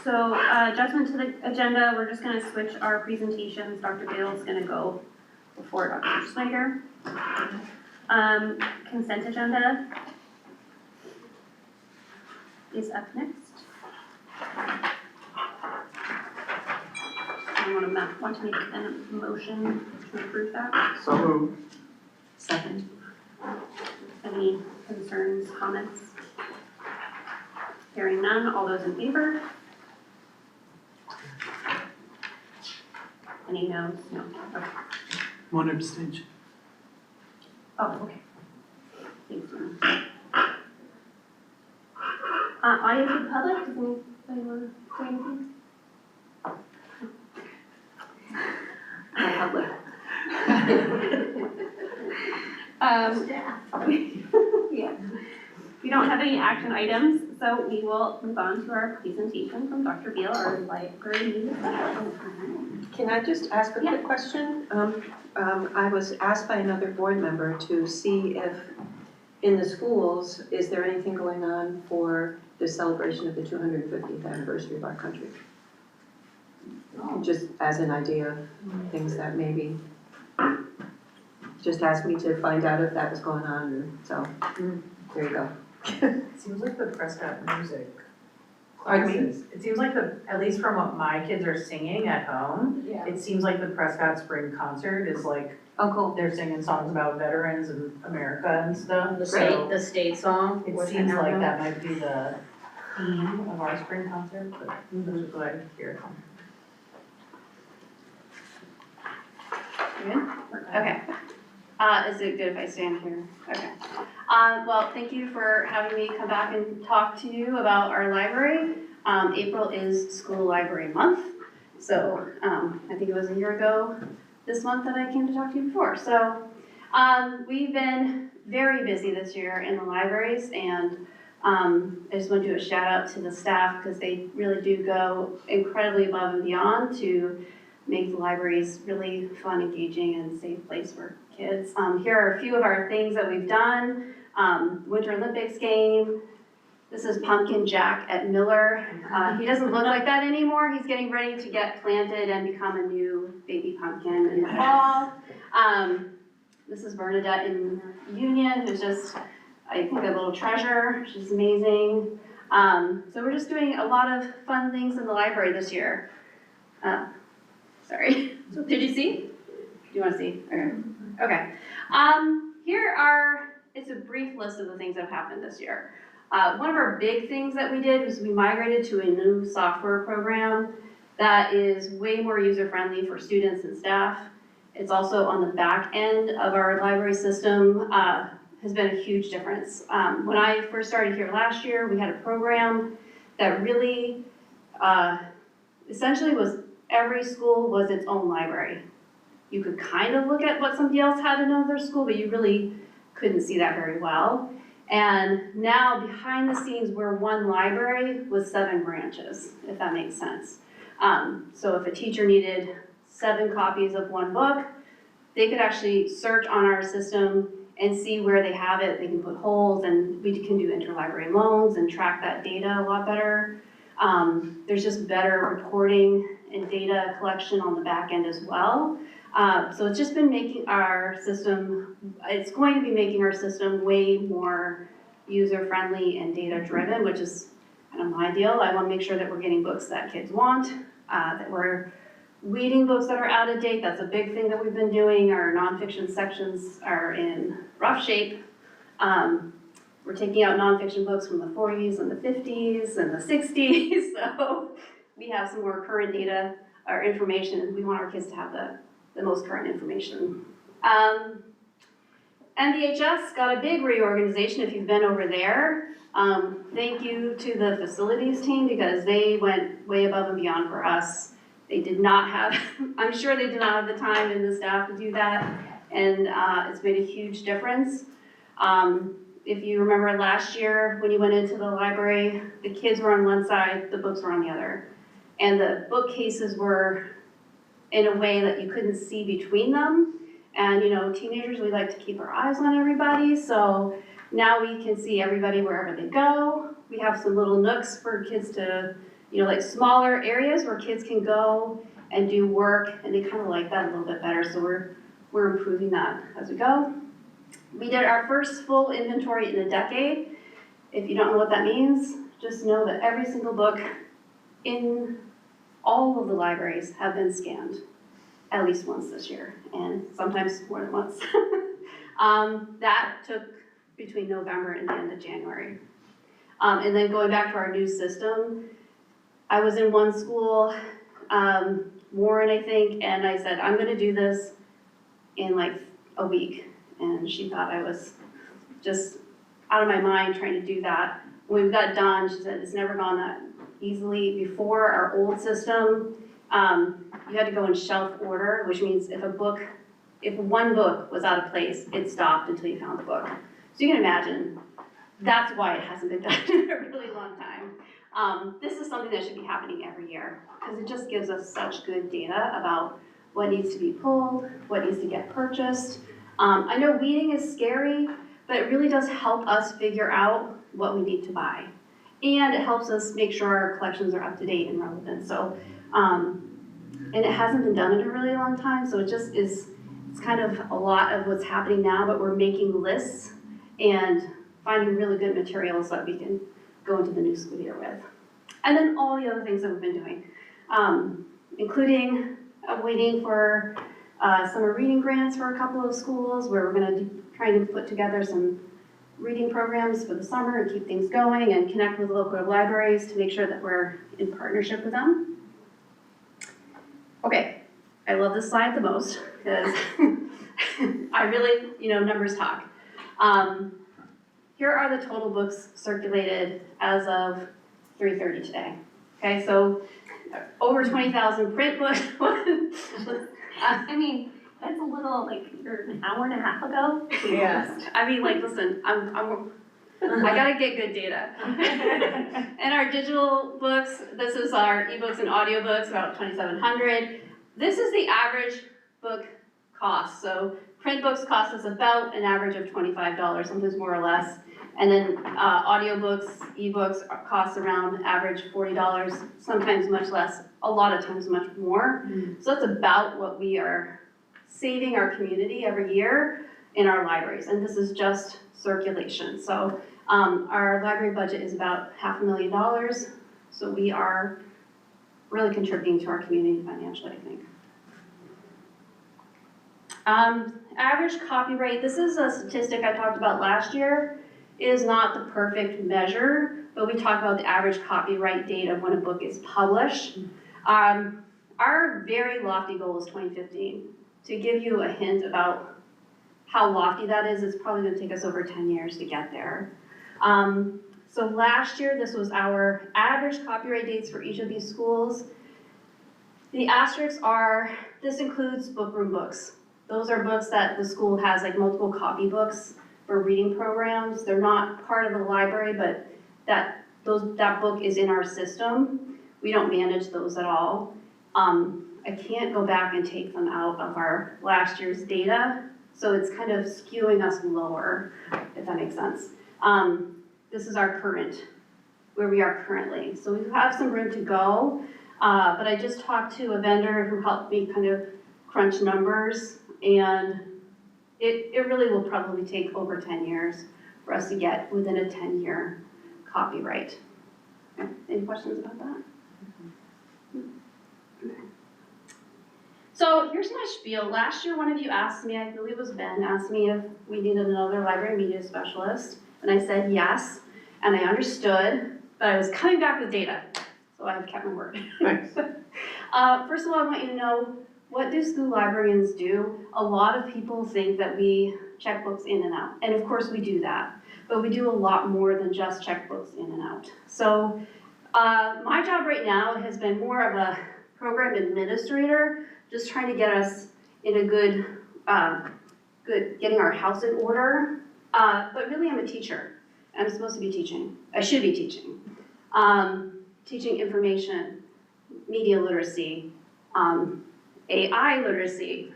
So adjustment to the agenda, we're just gonna switch our presentations. Dr. Bale's gonna go before Dr. Snyder. Consent agenda is up next. I want to make a motion to approve that. So moved. Second. Any concerns, comments? Hearing none, all those in favor? Any no's? No. Okay. One abstention. Oh, okay. Thanks, Mary. Audience of the public, does anybody want to say anything? Public. Yeah. We don't have any action items, so we will move on to our presentation from Dr. Beal, our library media specialist. Can I just ask a quick question? I was asked by another board member to see if in the schools, is there anything going on for the celebration of the 250th anniversary of our country? Just as an idea of things that maybe, just asked me to find out if that was going on, and so, there you go. Seems like the Prescott music Pardon me? classes. It seems like at least from what my kids are singing at home, it seems like the Prescott Spring Concert is like, Oh, cool. they're singing songs about veterans and America and stuff. The So state song. it seems like that might be the theme of our spring concert, but that's what I hear. Good? Okay. Is it good if I stand here? Okay. Well, thank you for having me come back and talk to you about our library. April is School Library Month. So I think it was a year ago this month that I came to talk to you before. So we've been very busy this year in the libraries, and I just want to do a shout out to the staff because they really do go incredibly above and beyond to make the libraries really fun, engaging, and safe place for kids. Here are a few of our things that we've done. Winter Olympics game. This is Pumpkin Jack at Miller. He doesn't look like that anymore. He's getting ready to get planted and become a new baby pumpkin in the fall. This is Bernadette in Union, who's just, I think, a little treasure. She's amazing. So we're just doing a lot of fun things in the library this year. Sorry, did you see? Do you want to see? Okay. It's a brief list of the things that have happened this year. One of our big things that we did was we migrated to a new software program that is way more user-friendly for students and staff. It's also on the back end of our library system, has been a huge difference. When I first started here last year, we had a program that really essentially was every school was its own library. You could kind of look at what somebody else had in another school, but you really couldn't see that very well. And now behind the scenes, we're one library with 7 branches, if that makes sense. So if a teacher needed 7 copies of one book, they could actually search on our system and see where they have it. They can put holes, and we can do interlibrary loans and track that data a lot better. There's just better reporting and data collection on the back end as well. So it's just been making our system, it's going to be making our system way more user-friendly and data-driven, which is kind of my deal. I want to make sure that we're getting books that kids want, that we're weeding books that are out of date. That's a big thing that we've been doing. Our nonfiction sections are in rough shape. We're taking out nonfiction books from the 40s and the 50s and the 60s, so we have some more current data or information, and we want our kids to have the most current information. NVHS got a big reorganization if you've been over there. Thank you to the facilities team because they went way above and beyond for us. They did not have, I'm sure they did not have the time and the staff to do that, and it's made a huge difference. If you remember last year when you went into the library, the kids were on one side, the books were on the other. And the bookcases were in a way that you couldn't see between them. And you know, teenagers, we like to keep our eyes on everybody, so now we can see everybody wherever they go. We have some little nooks for kids to like smaller areas where kids can go and do work, and they kind of like that a little bit better, so we're improving that as we go. We did our first full inventory in a decade. If you don't know what that means, just know that every single book in all of the libraries have been scanned at least once this year, and sometimes more than once. That took between November and the end of January. And then going back to our new system, I was in one school, Warren, I think, and I said, I'm gonna do this in like a week. And she thought I was just out of my mind trying to do that. When we got done, she said, it's never gone that easily before. Our old system, you had to go in shelf order, which means if one book was out of place, it stopped until you found the book. So you can imagine, that's why it hasn't been done in a really long time. This is something that should be happening every year, because it just gives us such good data about what needs to be pulled, what needs to get purchased. I know weeding is scary, but it really does help us figure out what we need to buy. And it helps us make sure our collections are up to date and relevant. So, and it hasn't been done in a really long time, so it just is, it's kind of a lot of what's happening now, but we're making lists and finding really good materials that we can go into the new school year with. And then all the other things that we've been doing, including waiting for summer reading grants for a couple of schools, where we're gonna try to put together some reading programs for the summer and keep things going and connect with local libraries to make sure that we're in partnership with them. Okay, I love this slide the most because I really, numbers talk. Here are the total books circulated as of 3:30 today. Okay, so over 20,000 print books. I mean, that's a little, like, an hour and a half ago. Yeah. I mean, like, listen, I gotta get good data. And our digital books, this is our ebooks and audiobooks, about 2,700. This is the average book cost. So print books cost us about an average of $25, sometimes more or less. And then audiobooks, ebooks cost around average $40, sometimes much less, a lot of times much more. So that's about what we are saving our community every year in our libraries. And this is just circulation. So our library budget is about $500,000. So we are really contributing to our community financially, I think. Average copyright, this is a statistic I talked about last year. It is not the perfect measure, but we talk about the average copyright date of when a book is published. Our very lofty goal is 2015. To give you a hint about how lofty that is, it's probably gonna take us over 10 years to get there. So last year, this was our average copyright dates for each of these schools. The asterisks are, this includes book room books. Those are books that the school has, like multiple copy books for reading programs. They're not part of the library, but that book is in our system. We don't manage those at all. I can't go back and take them out of our last year's data, so it's kind of skewing us lower, if that makes sense. This is our current, where we are currently. So we have some room to go, but I just talked to a vendor who helped me kind of crunch numbers, and it really will probably take over 10 years for us to get within a 10-year copyright. Okay. Any questions about that? So here's my spiel. Last year, one of you asked me, I believe it was Ben, asked me if we needed another library media specialist. And I said yes, and I understood, but I was coming back with data, so I have kept my word. Thanks. First of all, I want you to know, what do school librarians do? A lot of people think that we check books in and out, and of course we do that, but we do a lot more than just check books in and out. So my job right now has been more of a program administrator, just trying to get us in a good, getting our house in order. But really I'm a teacher. I'm supposed to be teaching. I should be teaching. Teaching information, media literacy, AI literacy.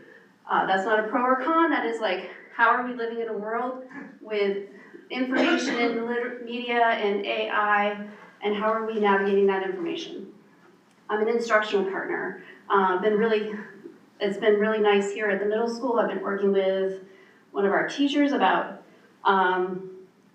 That's not a pro or con, that is like, how are we living in a world with information and media and AI and how are we navigating that information? I'm an instructional partner. It's been really nice here at the middle school. I've been working with one of our teachers about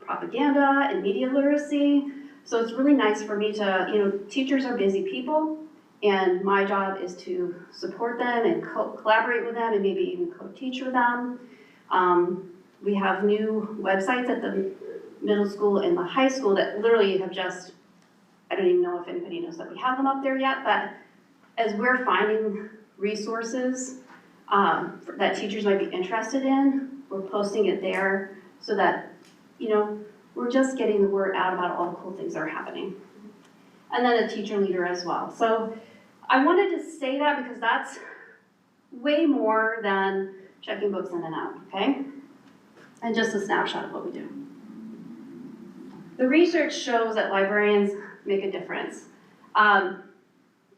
propaganda and media literacy. So it's really nice for me to, teachers are busy people, and my job is to support them and collaborate with them and maybe even co-teach with them. We have new websites at the middle school and the high school that literally have just, I don't even know if anybody knows that we have them up there yet, but as we're finding resources that teachers might be interested in, we're posting it there so that, we're just getting the word out about all the cool things that are happening. And then a teacher leader as well. So I wanted to say that because that's way more than checking books in and out, okay? And just a snapshot of what we do. The research shows that librarians make a difference.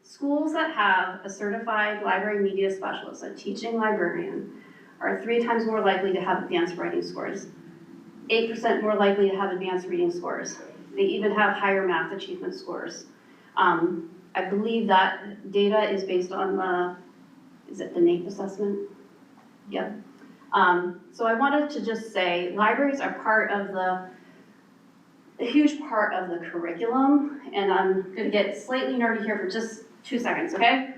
Schools that have a certified library media specialist, a teaching librarian, are 3 times more likely to have advanced writing scores, 8% more likely to have advanced reading scores. They even have higher math achievement scores. I believe that data is based on is it the NAEP assessment? Yep. So I wanted to just say libraries are a huge part of the curriculum, and I'm gonna get slightly nerdy here for just 2 seconds, okay?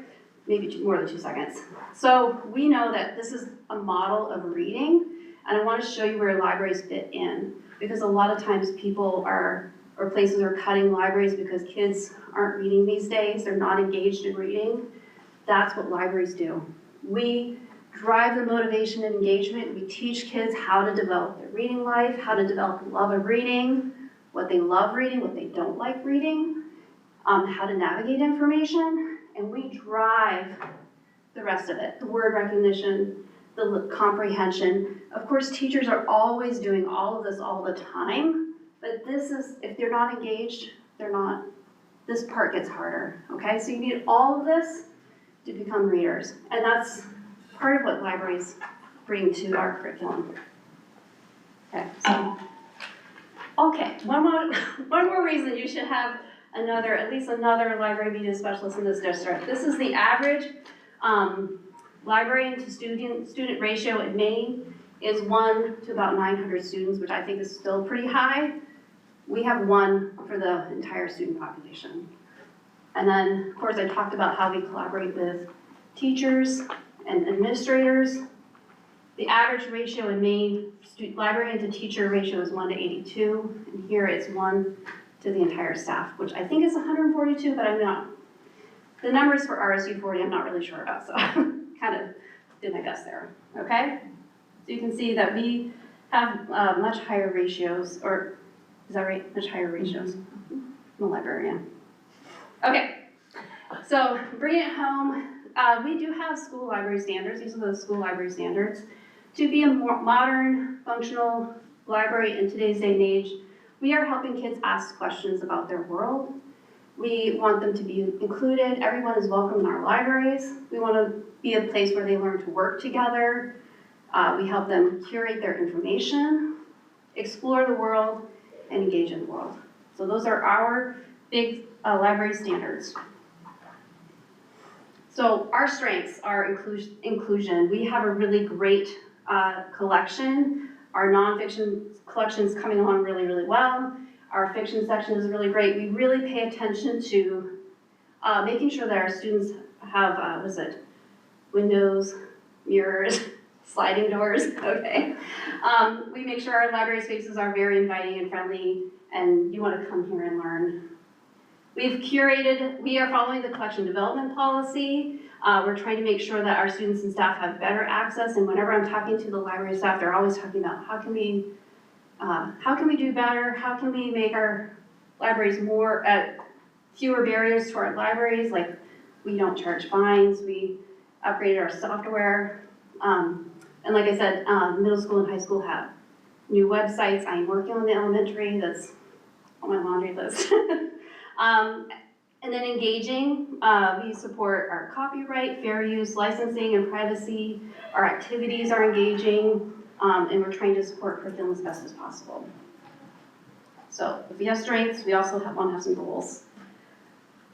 Maybe more than 2 seconds. So we know that this is a model of reading, and I want to show you where libraries fit in, because a lot of times places are cutting libraries because kids aren't reading these days, they're not engaged in reading. That's what libraries do. We drive the motivation and engagement. We teach kids how to develop their reading life, how to develop a love of reading, what they love reading, what they don't like reading, how to navigate information, and we drive the rest of it, the word recognition, the comprehension. Of course, teachers are always doing all of this all the time, but if they're not engaged, this part gets harder, okay? So you need all of this to become readers, and that's part of what libraries bring to our curriculum. Okay, one more reason you should have at least another library media specialist in this district. This is the average librarian to student ratio in Maine is 1 to about 900 students, which I think is still pretty high. We have 1 for the entire student population. And then, of course, I talked about how we collaborate with teachers and administrators. The average ratio in Maine, librarian to teacher ratio is 1 to 82, and here it's 1 to the entire staff, which I think is 142, but I'm not. The numbers for RSU 40, I'm not really sure about, so kind of did my best there, okay? So you can see that we have much higher ratios, or is that right? Much higher ratios. I'm a librarian. Okay, so bring it home. We do have school library standards. These are the school library standards. To be a more modern, functional library in today's day and age, we are helping kids ask questions about their world. We want them to be included. Everyone is welcome in our libraries. We want to be a place where they learn to work together. We help them curate their information, explore the world, and engage in the world. So those are our big library standards. So our strengths are inclusion. We have a really great collection. Our nonfiction collection is coming along really, really well. Our fiction section is really great. We really pay attention to making sure that our students have, windows, mirrors, sliding doors, okay. We make sure our library spaces are very inviting and friendly, and you want to come here and learn. We are following the collection development policy. We're trying to make sure that our students and staff have better access, and whenever I'm talking to the library staff, they're always talking about how can we do better? How can we make our libraries fewer barriers to our libraries? Like, we don't charge fines, we upgraded our software. And like I said, middle school and high school have new websites. I'm working on the elementary, that's on my laundry list. And then engaging, we support our copyright, fair use, licensing, and privacy. Our activities are engaging, and we're trying to support curriculum as best as possible. So if we have strengths, we also want to have some goals.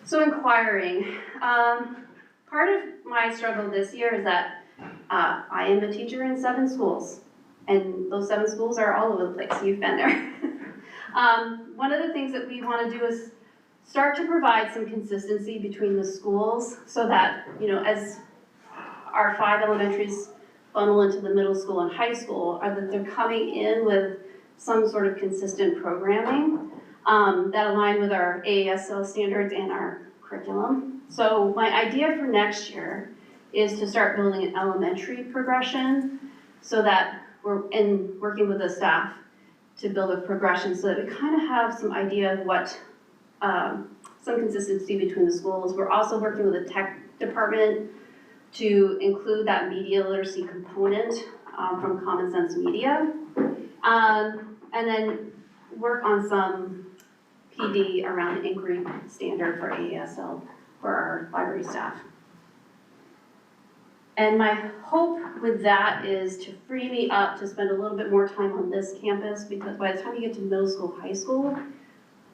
So inquiring, part of my struggle this year is that I am a teacher in 7 schools, and those 7 schools are all over the place. You've been there. One of the things that we want to do is start to provide some consistency between the schools so that, you know, as our 5 elementaries funnel into the middle school and high school, are that they're coming in with some sort of consistent programming that align with our AASL standards and our curriculum. So my idea for next year is to start building an elementary progression so that we're working with the staff to build a progression so that we kind of have some idea of what, some consistency between the schools. We're also working with the tech department to include that media literacy component from Common Sense Media. And then work on some PD around inquiry standard for AASL for our library staff. And my hope with that is to free me up to spend a little bit more time on this campus, because by the time you get to middle school, high school,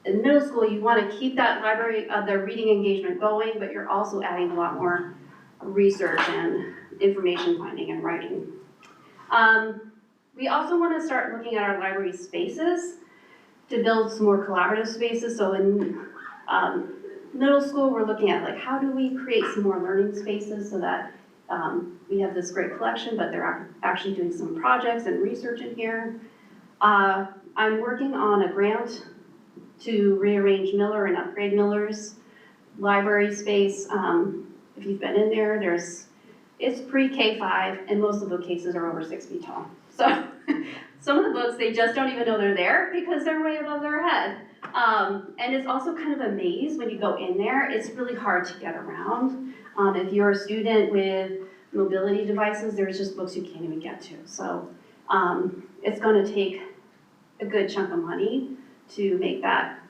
in middle school you want to keep that library, the reading engagement going, but you're also adding a lot more research and information finding and writing. We also want to start looking at our library spaces to build some more collaborative spaces. So in middle school, we're looking at like, how do we create some more learning spaces so that we have this great collection, but they're actually doing some projects and research in here. I'm working on a grant to rearrange Miller and upgrade Miller's library space. If you've been in there, it's pre-K5 and most of the bookcases are over 6 feet tall. So some of the books, they just don't even know they're there because they're way above their head. And it's also kind of a maze when you go in there. It's really hard to get around. If you're a student with mobility devices, there's just books you can't even get to. So it's going to take a good chunk of money to make that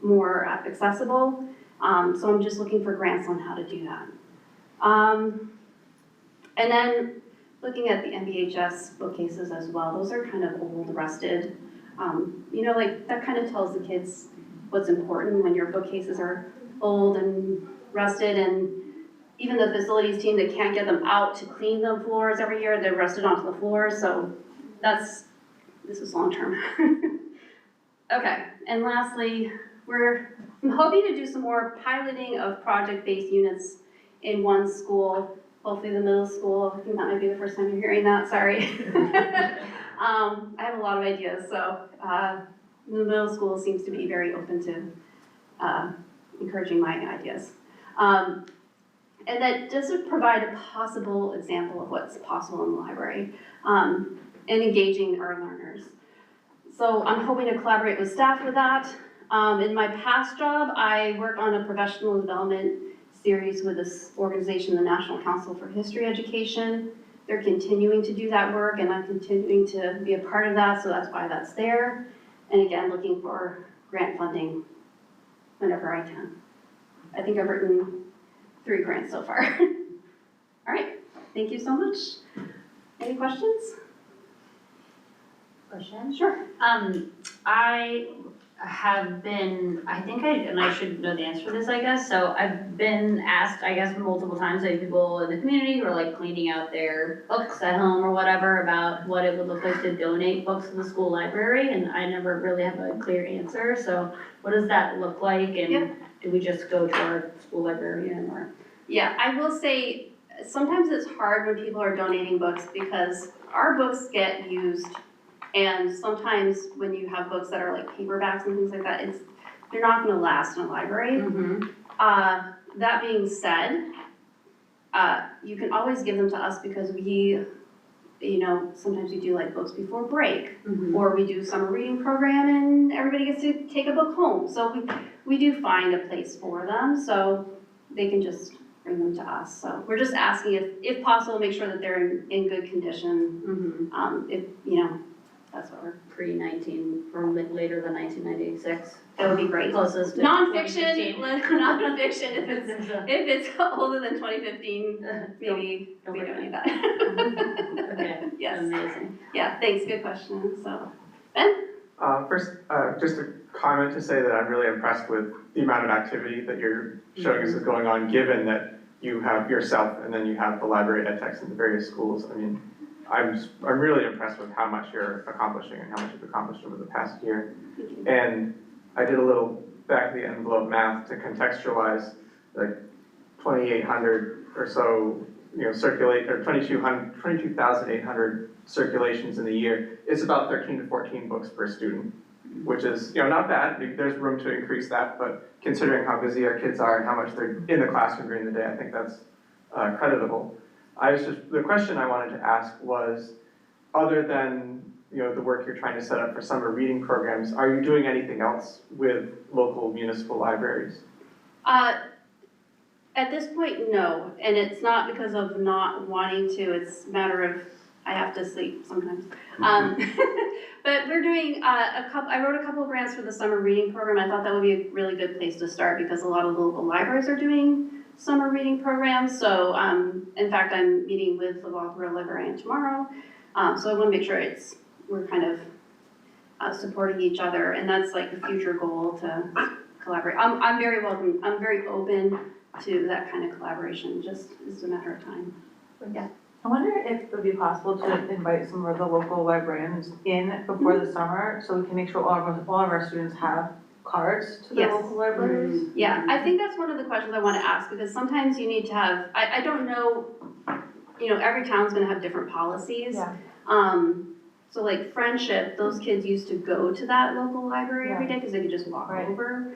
more accessible. So I'm just looking for grants on how to do that. And then looking at the MBHS bookcases as well, those are kind of old, rusted. You know, like that kind of tells the kids what's important when your bookcases are old and rusted, and even the facilities team, they can't get them out to clean the floors every year, they're rusted onto the floors, so this is long term. Okay, and lastly, I'm hoping to do some more piloting of project-based units in one school, hopefully the middle school. I think that might be the first time you're hearing that, sorry. I have a lot of ideas, so the middle school seems to be very open to encouraging my ideas. And that does provide a possible example of what's possible in the library and engaging our learners. So I'm hoping to collaborate with staff with that. In my past job, I worked on a professional development series with this organization, the National Council for History Education. They're continuing to do that work, and I'm continuing to be a part of that, so that's why that's there. And again, looking for grant funding whenever I can. I think I've written 3 grants so far. All right, thank you so much. Any questions? Question? Sure. I have been, and I should know the answer to this, I guess, so I've been asked, I guess, multiple times by people in the community who are like cleaning out their books at home or whatever about what it would look like to donate books to the school library, and I never really have a clear answer, so what does that look like, and do we just go to our school librarian or? Yeah, I will say, sometimes it's hard when people are donating books because our books get used. And sometimes when you have books that are like paperbacks and things like that, they're not gonna last in a library. Mm-hmm. That being said, you can always give them to us because we, sometimes we do like books before break, Mm-hmm. or we do summer reading program and everybody gets to take a book home. So we do find a place for them, so they can just bring them to us. So we're just asking if possible, make sure that they're in good condition. Mm-hmm. That's what we're. Pre-19 or later than 1996. That would be great. Closest to Non-fiction, 2015. non-fiction, if it's older than 2015, maybe don't we worry. don't need that. Okay, Yes, amazing. yeah, thanks, good question, so, Ben? First, just a comment to say that I'm really impressed with the amount of activity that you're showing us is going on, given that you have yourself and then you have the library ed techs in the various schools. I mean, I'm really impressed with how much you're accomplishing and how much you've accomplished over the past year. And I did a little back of the envelope math to contextualize like 2,800 or so, or 22,800 circulations in the year. It's about 13 to 14 books per student, which is, not bad. There's room to increase that, but considering how busy our kids are and how much they're in the classroom during the day, I think that's creditable. The question I wanted to ask was, other than the work you're trying to set up for summer reading programs, are you doing anything else with local municipal libraries? At this point, no, and it's not because of not wanting to, it's a matter of, I have to sleep sometimes. But we're doing I wrote a couple of grants for the summer reading program. I thought that would be a really good place to start because a lot of local libraries are doing summer reading programs. So in fact, I'm meeting with the Waldoboro librarian tomorrow. So I want to make sure we're kind of supporting each other, and that's like a future goal to collaborate. I'm very welcome. I'm very open to that kind of collaboration. Just it's a matter of time. Yeah. I wonder if it would be possible to invite some of the local librarians in before the summer, so we can make sure all of our students have cards to the Yes. local libraries. Yeah, I think that's one of the questions I want to ask, because sometimes you need to have, I don't know, every town's gonna have different policies. Yeah. So like Friendship, those kids used to go to that local library every day because they could just walk Right. over.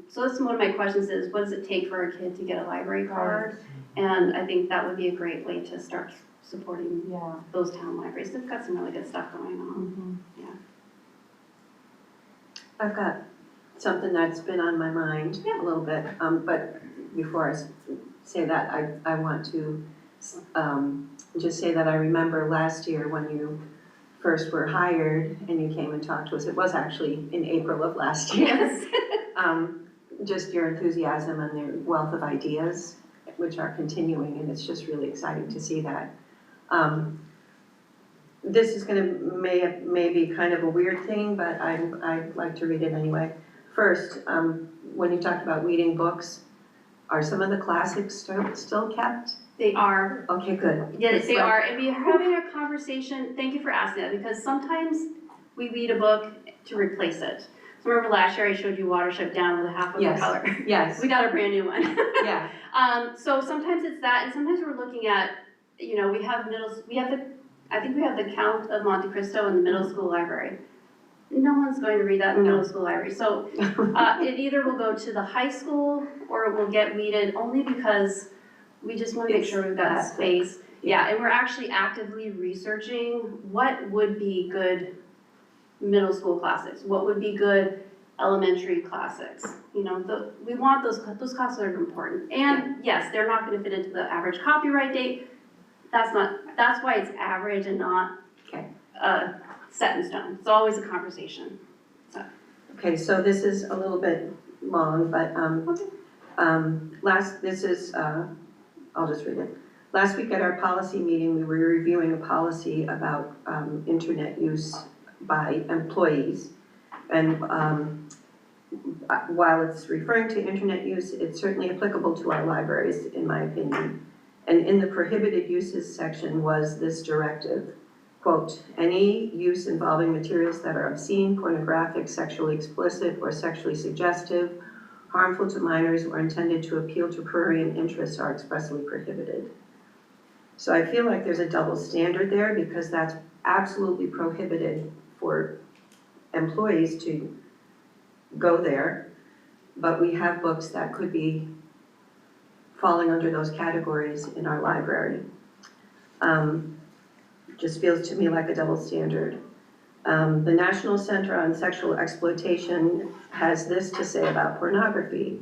So that's one of my questions is, what does it take for a kid to get a library card? And I think that would be a great way to start supporting Yeah. those town libraries. They've got some really good stuff going on. I've got something that's been on my mind a little bit, but before I say that, I want to just say that I remember last year when you first were hired and you came and talked to us. It was actually in April of last year. Yes. Just your enthusiasm and the wealth of ideas, which are continuing, and it's just really exciting to see that. This is may be kind of a weird thing, but I'd like to read it anyway. First, when you talked about reading books, are some of the classics still kept? They are. Okay, good. Yes, they are, and we are having a conversation, thank you for asking that, because sometimes we read a book to replace it. So remember last year I showed you Watership Down with a half of the Yes. color? Yes, We got a brand new one. yeah, So sometimes it's that, and sometimes we're looking at, we have I think we have the Count of Monte Cristo in the middle school library. No one's going to read that in the No. middle school library, so it either will go to the high school or it will get weeded, only because we just want to make It's sure we've got plastic. space. Yeah, and we're actually actively researching what would be good middle school classics, what would be good elementary classics. We want those classes are important. And yes, they're not going to fit into the average copyright date. That's why it's average and not Okay. set in stone. It's always a conversation. Okay, so this is a little bit long, but I'll just read it. Last week at our policy meeting, we were reviewing a policy about internet use by employees. And while it's referring to internet use, it's certainly applicable to our libraries, in my opinion. And in the prohibited uses section was this directive, quote, any use involving materials that are obscene, pornographic, sexually explicit, or sexually suggestive, harmful to minors, or intended to appeal to prurient interests are expressly prohibited. So I feel like there's a double standard there, because that's absolutely prohibited for employees to go there, but we have books that could be falling under those categories in our library. Just feels to me like a double standard. The National Center on Sexual Exploitation has this to say about pornography.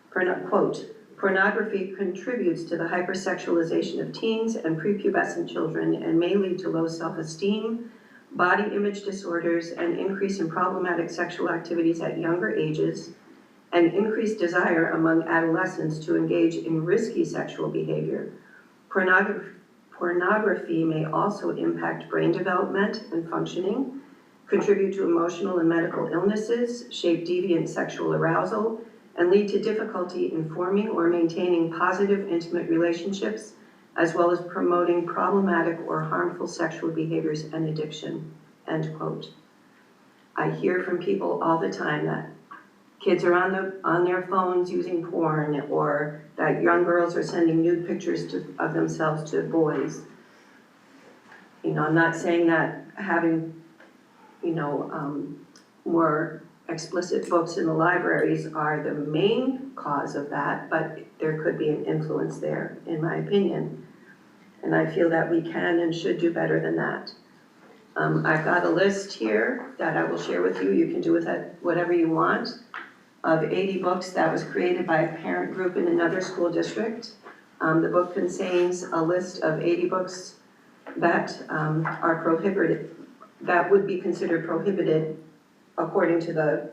Quote, pornography contributes to the hypersexualization of teens and prepubescent children and may lead to low self-esteem, body image disorders, and increase in problematic sexual activities at younger ages, and increased desire among adolescents to engage in risky sexual behavior. Pornography may also impact brain development and functioning, contribute to emotional and medical illnesses, shape deviant sexual arousal, and lead to difficulty in forming or maintaining positive intimate relationships, as well as promoting problematic or harmful sexual behaviors and addiction, end quote. I hear from people all the time that kids are on their phones using porn, or that young girls are sending nude pictures of themselves to boys. You know, I'm not saying that having, more explicit books in the libraries are the main cause of that, but there could be an influence there, in my opinion. And I feel that we can and should do better than that. I've got a list here that I will share with you. You can do with that whatever you want, of 80 books that was created by a parent group in another school district. The book contains a list of 80 books that are prohibited, that would be considered prohibited according to the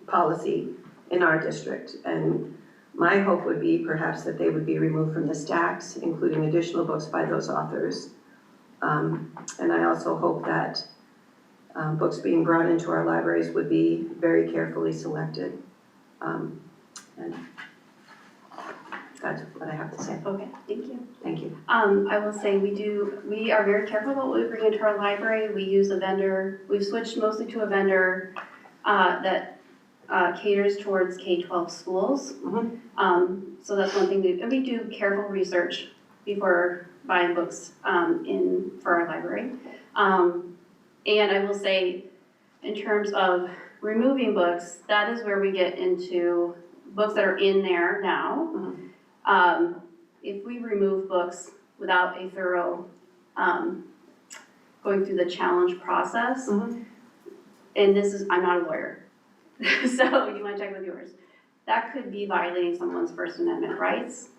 policy in our district. And my hope would be perhaps that they would be removed from the stacks, including additional books by those authors. And I also hope that books being brought into our libraries would be very carefully selected. And that's what I have to say. Okay, thank you. Thank you. I will say we are very careful about what we bring into our library. We use a vendor, we've switched mostly to a vendor that caters towards K-12 schools. So that's one thing, and we do careful research before buying books for our library. And I will say, in terms of removing books, that is where we get into books that are in there now. If we remove books without a thorough going through the challenge process, and I'm not a lawyer, so you might check with yours, that could be violating someone's First Amendment rights.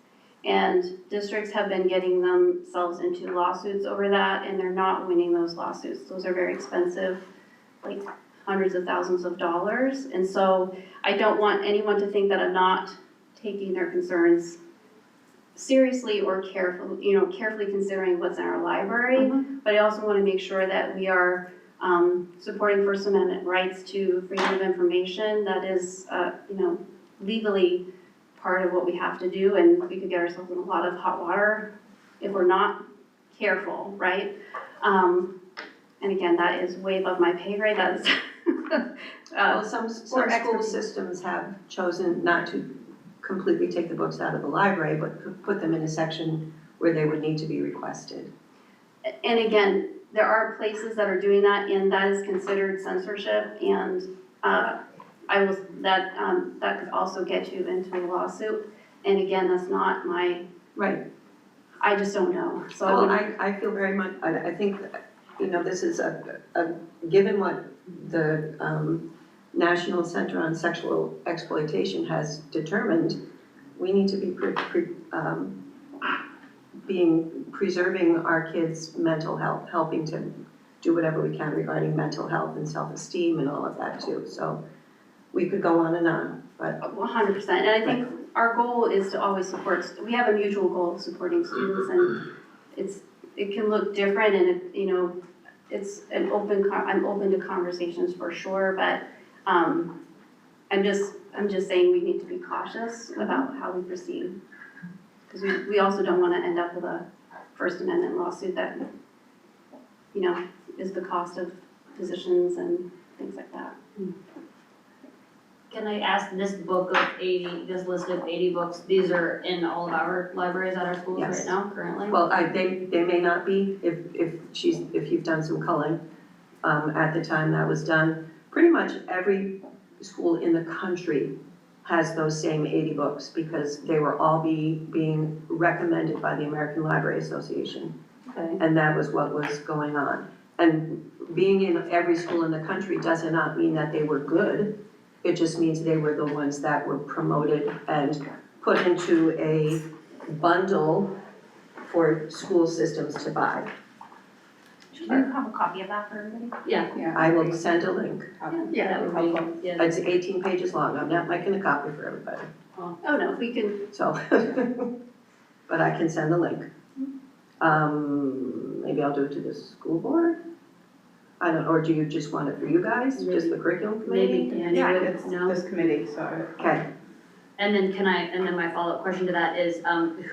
And districts have been getting themselves into lawsuits over that, and they're not winning those lawsuits. Those are very expensive, like hundreds of thousands of dollars. And so I don't want anyone to think that I'm not taking their concerns seriously or carefully considering what's in our library. But I also want to make sure that we are supporting First Amendment rights to freedom of information. That is, legally part of what we have to do, and we could get ourselves in a lot of hot water if we're not careful, right? And again, that is way above my pay grade. That is Well, some school systems have chosen not to completely take the books out of the library, but put them in a section where they would need to be requested. And again, there are places that are doing that, and that is considered censorship, and that could also get you into a lawsuit. And again, that's not my. Right. I just don't know. So Well, I feel very much, I think, this is given what the National Center on Sexual Exploitation has determined, we need to be preserving our kids' mental health, helping to do whatever we can regarding mental health and self-esteem and all of that too. So we could go on and on, but 100%. And I think our goal is to always support. We have a mutual goal of supporting students, and it can look different, and it's an open. I'm open to conversations for sure, but I'm just saying we need to be cautious about how we proceed, because we also don't want to end up with a First Amendment lawsuit that is the cost of physicians and things like that. Can I ask, this list of 80 books, these are in all of our libraries at our schools Yes. right now, currently? well, they may not be if you've done some culling. At the time that was done, pretty much every school in the country has those same 80 books, because they were all being recommended by the American Library Association. Okay. And that was what was going on. And being in every school in the country does not mean that they were good. It just means they were the ones that were promoted and put into a bundle for school systems to buy. Do you have a copy of that for everybody? Yeah. I will send a link. Yeah, that would be, yeah. It's 18 pages long. I'm not making a copy for everybody, Oh no, we can. so, but I can send the link. Maybe I'll do it to the school board. I don't, or do you just want it for you guys, just the curriculum committee? Maybe Danny would It's know. this committee, so Okay, And then my follow-up question to that is,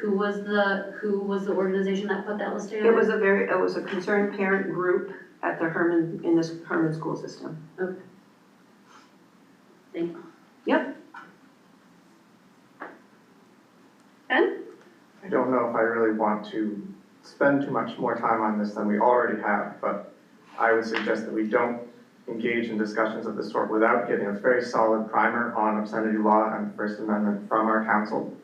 who was the organization that put that list together? it was a concerned parent group at the in this Herman school system. Thank you. I don't know if I really want to spend too much more time on this than we already have, but I would suggest that we don't engage in discussions of this sort without getting a very solid primer on obscenity law and the First Amendment from our council.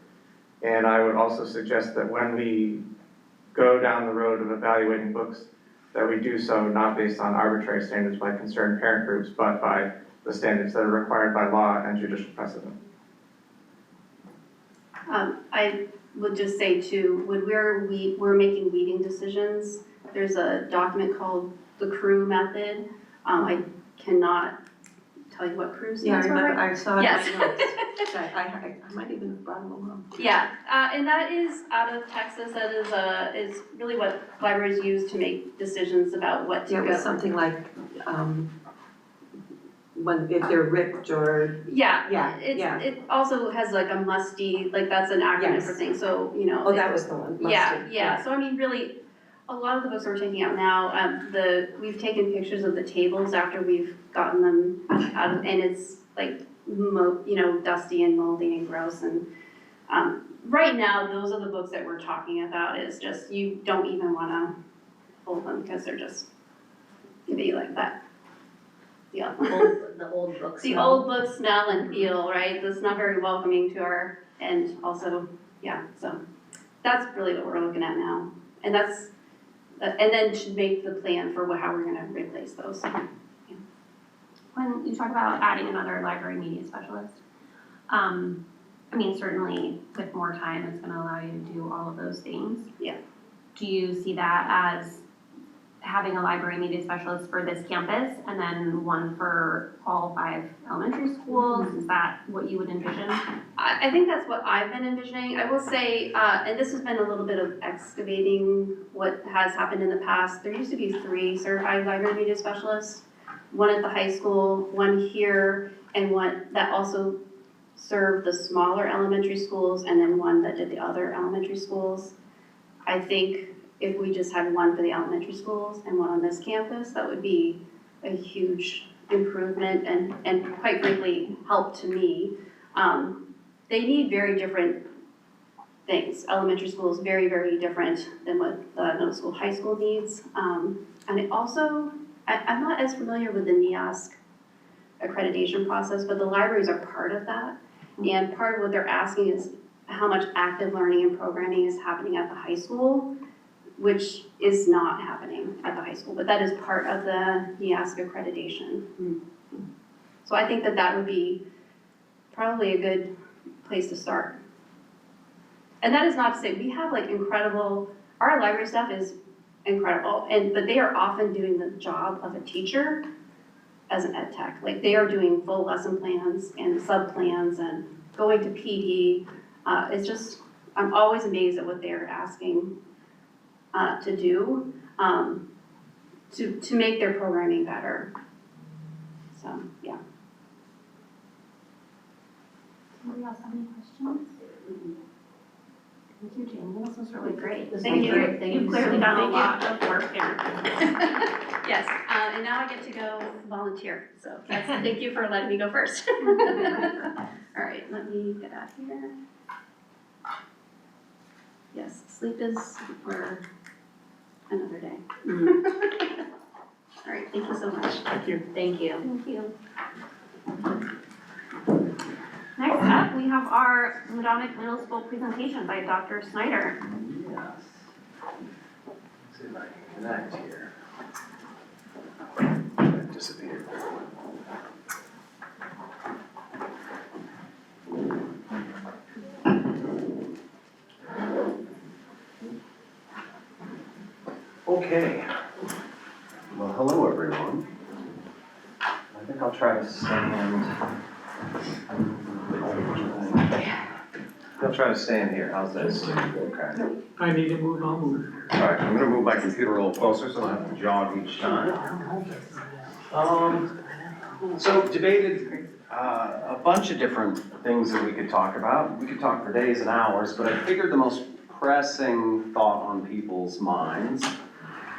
And I would also suggest that when we go down the road of evaluating books, that we do so not based on arbitrary standards by concerned parent groups, but by the standards that are required by law and judicial precedent. I would just say too, when we're making weeding decisions, there's a document called the CREW method. I cannot tell you what CREW Yeah, I stands for. remember, I saw it Yes. in my notes. I might even have brought them along. Yeah, and that is out of Texas. That is really what libraries use to make decisions about what to Yeah, it go. was something like, if they're ripped or, Yeah, yeah. it also has like a musty, like that's an acronym for Yes. things, so, you know. Oh, that was the one, Yeah, so I mean, really, a lot of the books we're taking out now, we've taken pictures of the tables after we've gotten them out of, and it's like, dusty and moldy and gross, and, right now, those are the books that we're talking about, is just, you don't even wanna hold them, because they're just, gonna be like that. Yeah. The old books. The old book smell and feel, right? That's not very welcoming to our, and also, yeah, so that's really what we're looking at now. And and then should make the plan for how we're gonna replace those. When you talk about adding another library media specialist, I mean, certainly with more time, it's gonna allow you to do all of those things. Yeah. Do you see that as having a library media specialist for this campus and then one for all 5 elementary schools? Is that what you would envision? I think that's what I've been envisioning. I will say, and this has been a little bit of excavating what has happened in the past. There used to be 3 certified library media specialists, one at the high school, one here, and one that also served the smaller elementary schools, and then one that did the other elementary schools. I think if we just had one for the elementary schools and one on this campus, that would be a huge improvement and quite frankly, help to me. They need very different things. Elementary school is very, very different than what the middle school, high school needs. And it also, I'm not as familiar with the NEASC accreditation process, but the libraries are part of that. And part of what they're asking is how much active learning and programming is happening at the high school, which is not happening at the high school, but that is part of the NEASC accreditation. So I think that would be probably a good place to start. And that is not to say, we have like our library staff is incredible, but they are often doing the job of a teacher as an ed tech. Like they are doing full lesson plans and sub-plans and going to PD. It's just, I'm always amazed at what they're asking to do to make their programming better. So, yeah. Anybody else have any questions? Thank you, Jamie. This was really great. Thank you. Great, thank you You've clearly so done a much. lot of work here. Yes, and now I get to go volunteer, so thank you for letting me go first. All right, let me get out here. Yes, sleep is for another day. All right, thank you so much. Thank you. Thank you. Thank you. Next up, we have our Medomak Middle School presentation by Dr. Snyder. Yes. Let's see if I can connect here. That disappeared. Okay. Well, hello, everyone. I think I'll try to stand. I'll try to stay in here, how's this? Okay. If I need to move, I'll move. All right, I'm gonna move my computer a little closer so I don't have to jog each time. So debated a bunch of different things that we could talk about. We could talk for days and hours, but I figured the most pressing thought on people's minds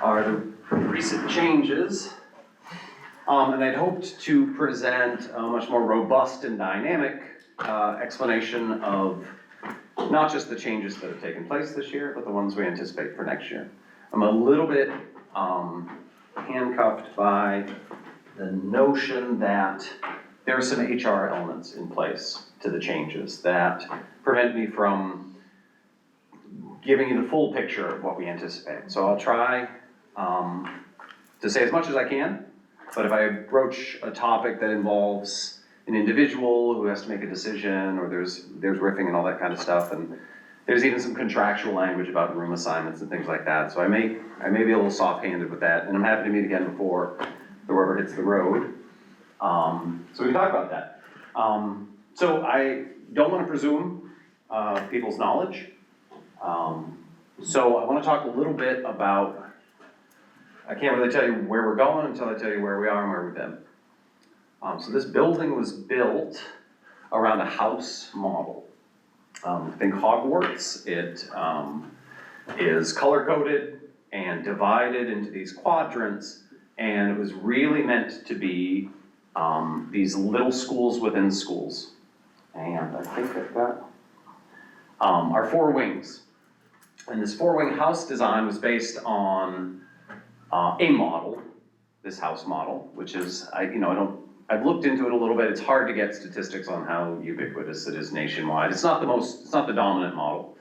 are the recent changes. And I'd hoped to present a much more robust and dynamic explanation of not just the changes that have taken place this year, but the ones we anticipate for next year. I'm a little bit handcuffed by the notion that there are some HR elements in place to the changes that prevent me from giving you the full picture of what we anticipate. So I'll try to say as much as I can, but if I broach a topic that involves an individual who has to make a decision, or there's riffing and all that kind of stuff, and there's even some contractual language about room assignments and things like that, so I may be a little soft-handed with that, and I'm happy to meet again before the rubber hits the road. So we can talk about that. So I don't want to presume people's knowledge. So I want to talk a little bit about, I can't really tell you where we're going until I tell you where we are and where we've been. So this building was built around a house model. Think Hogwarts. It is color-coded and divided into these quadrants, and it was really meant to be these little schools within schools. And I think I've got our four wings. And this four-wing house design was based on a model, this house model, which is, I've looked into it a little bit. It's hard to get statistics on how ubiquitous it is nationwide. It's not the dominant model,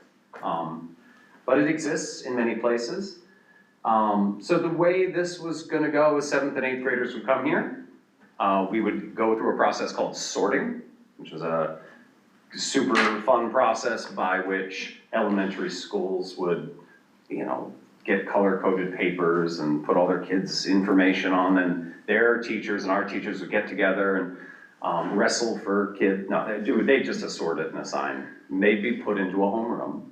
but it exists in many places. So the way this was gonna go is 7th and 8th graders would come here. We would go through a process called sorting, which was a super fun process by which elementary schools would, get color-coded papers and put all their kids' information on, and their teachers and our teachers would get together and wrestle for they'd just assort it and assign. They'd be put into a homeroom.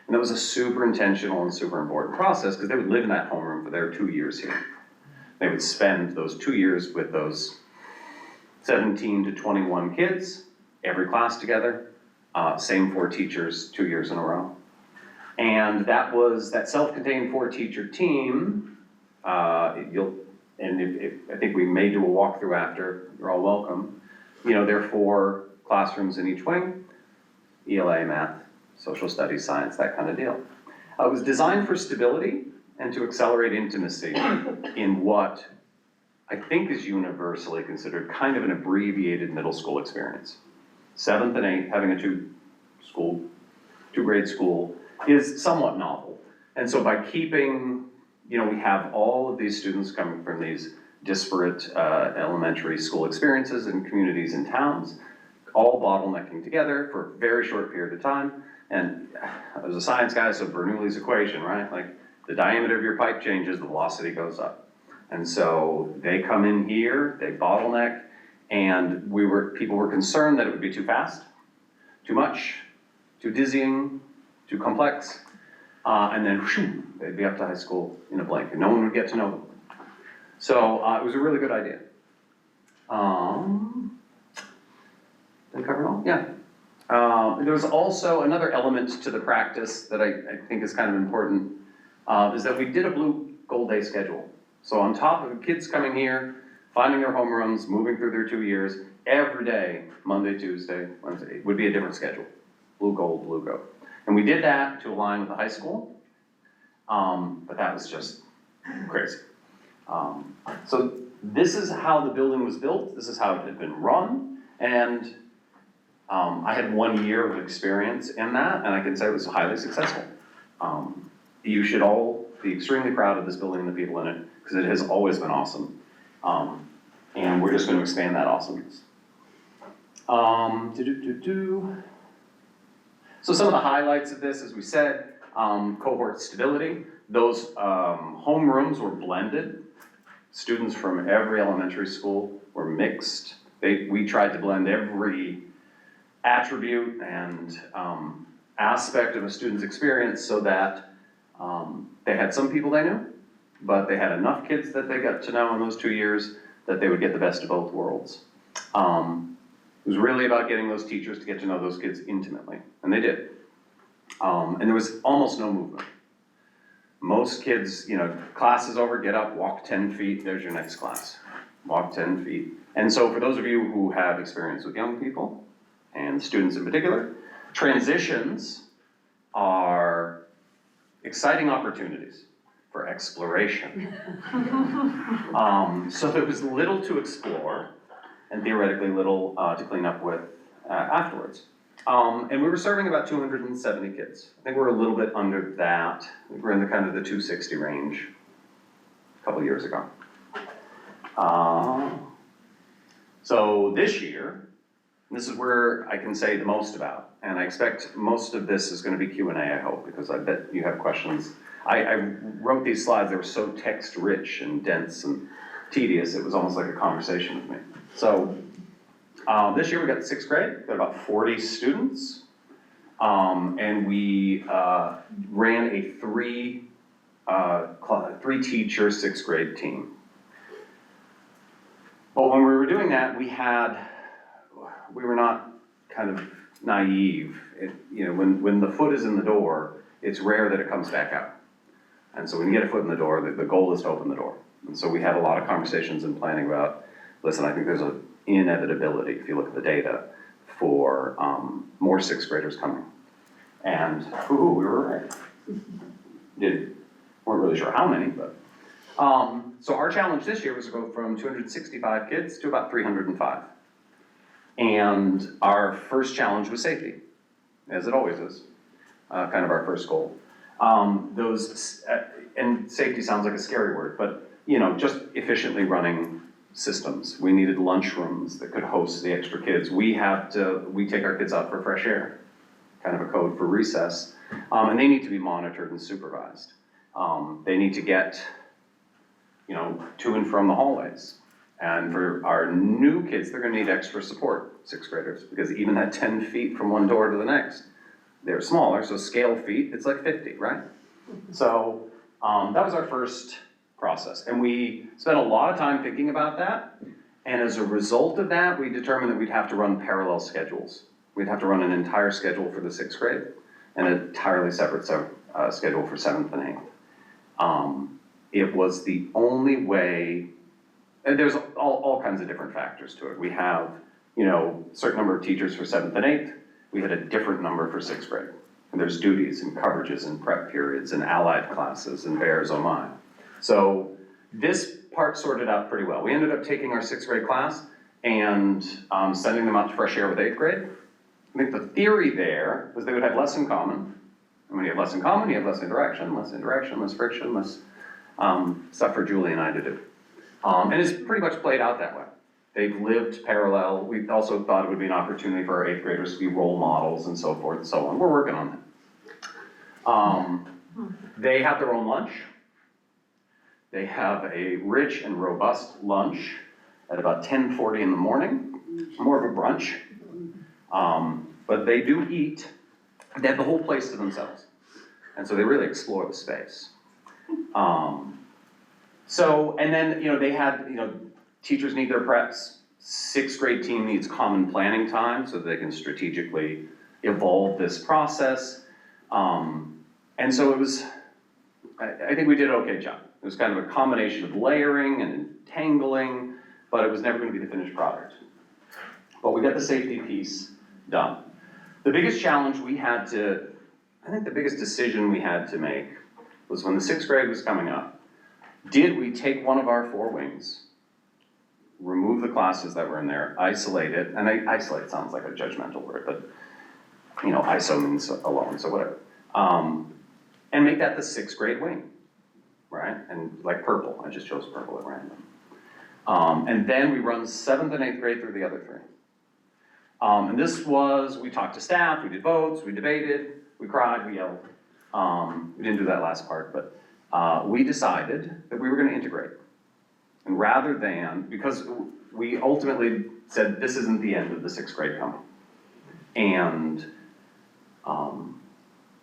And that was a super intentional and super important process because they would live in that homeroom for their 2 years here. They would spend those 2 years with those 17 to 21 kids, every class together, same 4 teachers, 2 years in a row. And that self-contained 4-teacher team, I think we may do a walkthrough after, you're all welcome. There are 4 classrooms in each wing, ELA, math, social studies, science, that kind of deal. It was designed for stability and to accelerate intimacy in what I think is universally considered kind of an abbreviated middle school experience. 7th and 8th, having a two-grade school, is somewhat novel. And so by keeping, we have all of these students coming from these disparate elementary school experiences in communities and towns, all bottlenecking together for a very short period of time. And I was a science guy, so Bernoulli's equation, right? Like the diameter of your pipe changes, the velocity goes up. And so they come in here, they bottleneck, and people were concerned that it would be too fast, too much, too dizzying, too complex, and then whoosh, they'd be up to high school in a blink, and no one would get to know them. So it was a really good idea. Did I cover it all? Yeah. There was also another element to the practice that I think is kind of important, is that we did a blue gold day schedule. So on top of the kids coming here, finding their homerooms, moving through their 2 years, every day, Monday, Tuesday, Wednesday, would be a different schedule. Blue, gold, blue, go. And we did that to align with the high school, but that was just crazy. So this is how the building was built, this is how it had been run, and I had 1 year of experience in that, and I can say it was highly successful. You should all be extremely proud of this building and the people in it, because it has always been awesome. And we're just going to expand that awesomeness. So some of the highlights of this, as we said, cohort stability. Those homerooms were blended. Students from every elementary school were mixed. We tried to blend every attribute and aspect of a student's experience so that they had some people they knew, but they had enough kids that they got to know in those 2 years that they would get the best of both worlds. It was really about getting those teachers to get to know those kids intimately, and they did. And there was almost no movement. Most kids, class is over, get up, walk 10 feet, there's your next class. Walk 10 feet. And so for those of you who have experience with young people, and students in particular, transitions are exciting opportunities for exploration. So there was little to explore, and theoretically little to clean up with afterwards. And we were serving about 270 kids. I think we're a little bit under that. I think we're in the kind of the 260 range a couple years ago. So this year, this is where I can say the most about, and I expect most of this is gonna be Q&A, I hope, because I bet you have questions. I wrote these slides, they were so text-rich and dense and tedious, it was almost like a conversation with me. So, this year we got 6th grade, got about 40 students, and we ran a three-teacher 6th grade team. But when we were doing that, we were not kind of naive. When the foot is in the door, it's rare that it comes back out. And so when you get a foot in the door, the goal is to open the door. And so we had a lot of conversations and planning about, listen, I think there's an inevitability, if you look at the data, for more 6th graders coming. And, we were right. Weren't really sure how many, but. So our challenge this year was to go from 265 kids to about 305. And our first challenge was safety, as it always is, kind of our first goal. And safety sounds like a scary word, but just efficiently running systems. We needed lunchrooms that could host the extra kids. We take our kids out for fresh air, kind of a code for recess, and they need to be monitored and supervised. They need to get, to and from the hallways. And for our new kids, they're gonna need extra support, 6th graders, because even that 10 feet from one door to the next, they're smaller, so scale feet, it's like 50, right? So that was our first process. And we spent a lot of time thinking about that. And as a result of that, we determined that we'd have to run parallel schedules. We'd have to run an entire schedule for the 6th grade and an entirely separate schedule for 7th and 8th. It was the only way, and there's all kinds of different factors to it. We have, a certain number of teachers for 7th and 8th. We had a different number for 6th grade. And there's duties and coverages and prep periods and allied classes and bears, oh my. So this part sorted out pretty well. We ended up taking our 6th grade class and sending them out to fresh air with 8th grade. I think the theory there was they would have less in common. And when you have less in common, you have less interaction, less friction, less stuff for Julie and I to do. And it's pretty much played out that way. They've lived parallel. We also thought it would be an opportunity for our 8th graders to be role models and so forth and so on. We're working on that. They have their own lunch. They have a rich and robust lunch at about 10:40 in the morning, more of a brunch. But they do eat. They have the whole place to themselves. And so they really explore the space. And then, they had, teachers need their preps. 6th grade team needs common planning time so that they can strategically evolve this process. And so it was, I think we did an okay job. It was kind of a combination of layering and entangling, but it was never going to be the finished product. But we got the safety piece done. The biggest challenge I think the biggest decision we had to make was when the 6th grade was coming up. Did we take one of our 4 wings, remove the classes that were in there, isolate it, and isolate sounds like a judgmental word, but ISO means alone, so whatever. And make that the 6th grade wing, right? And like purple, I just chose purple at random. And then we run 7th and 8th grade through the other 3. And this was, we talked to staff, we did votes, we debated, we cried, we yelled. We didn't do that last part, but we decided that we were gonna integrate. And rather than, because we ultimately said this isn't the end of the 6th grade coming. And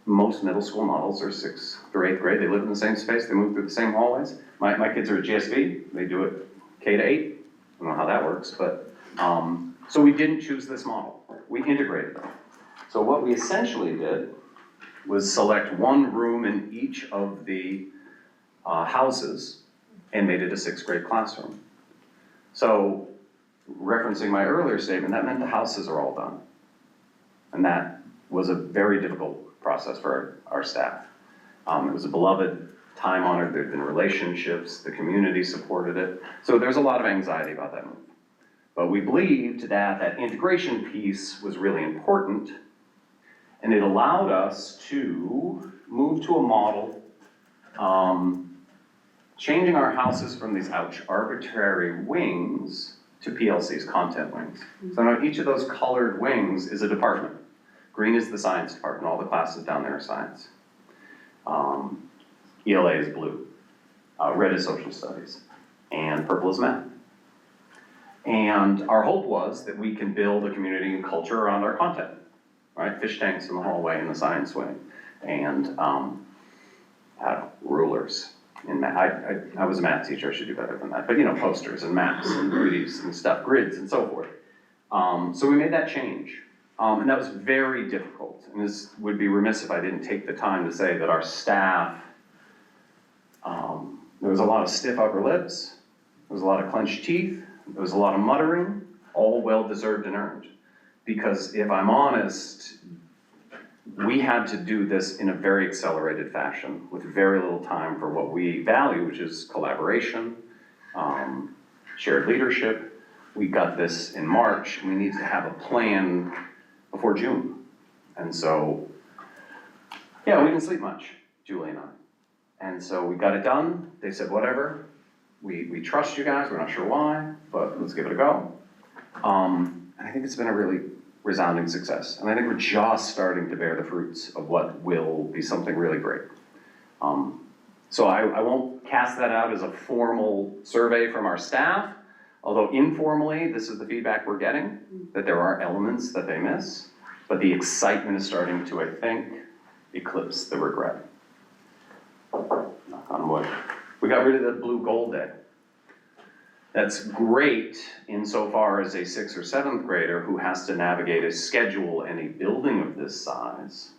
most middle school models are 6th through 8th grade. They live in the same space, they move through the same hallways. My kids are at GSV, they do it K to 8. I don't know how that works, but, so we didn't choose this model. We integrated them. So what we essentially did was select one room in each of the houses and made it a 6th grade classroom. So, referencing my earlier statement, that meant the houses are all done. And that was a very difficult process for our staff. It was a beloved, time-honored, there'd been relationships, the community supported it. So there's a lot of anxiety about that move. But we believed that that integration piece was really important, and it allowed us to move to a model, changing our houses from these arbitrary wings to PLCs, content wings. So now each of those colored wings is a department. Green is the science department, all the classes down there are science. ELA is blue, red is social studies, and purple is math. And our hope was that we can build a community and culture around our content, right? Fish tanks in the hallway in the science wing, and rulers in math. I was a math teacher, I should do better than that, but posters and maps and 3Ds and stuff, grids and so forth. So we made that change, and that was very difficult. And this would be remiss if I didn't take the time to say that our staff, there was a lot of stiff upper lips, there was a lot of clenched teeth, there was a lot of muttering, all well-deserved and earned. Because if I'm honest, we had to do this in a very accelerated fashion with very little time for what we value, which is collaboration, shared leadership. We got this in March, and we need to have a plan before June. And so, yeah, we didn't sleep much, Julie and I. And so we got it done. They said, whatever, we trust you guys, we're not sure why, but let's give it a go. And I think it's been a really resounding success. And I think we're just starting to bear the fruits of what will be something really great. So I won't cast that out as a formal survey from our staff, although informally, this is the feedback we're getting, that there are elements that they miss, but the excitement is starting to, I think, eclipse the regret. Knock on wood. We got rid of the blue gold day. That's great insofar as a 6th or 7th grader who has to navigate a schedule and a building of this size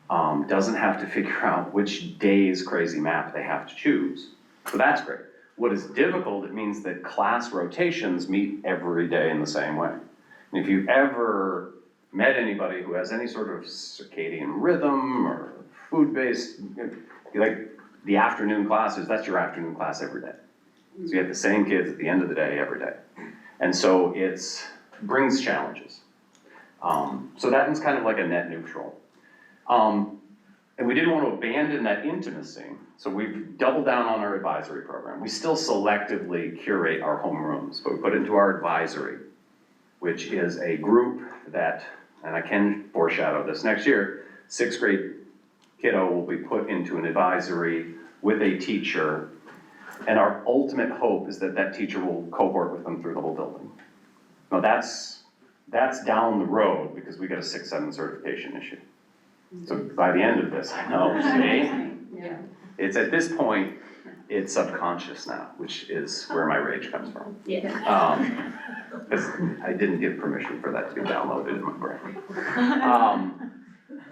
doesn't have to figure out which day's crazy map they have to choose. So that's great. What is difficult, it means that class rotations meet every day in the same way. And if you've ever met anybody who has any sort of circadian rhythm or food-based, like the afternoon classes, that's your afternoon class every day. So you have the same kids at the end of the day, every day. And so it brings challenges. So that one's kind of like a net neutral. And we didn't want to abandon that intimacy, so we've doubled down on our advisory program. We still selectively curate our homerooms, but we put it into our advisory, which is a group that, and I can foreshadow this next year, 6th grade kiddo will be put into an advisory with a teacher. And our ultimate hope is that that teacher will cohort with them through the whole building. Now that's down the road because we got a 6-7 certification issue. So by the end of this, I know, see? Yeah. It's at this point, it's subconscious now, which is where my rage comes from. Yeah. Because I didn't give permission for that to be downloaded in my brain.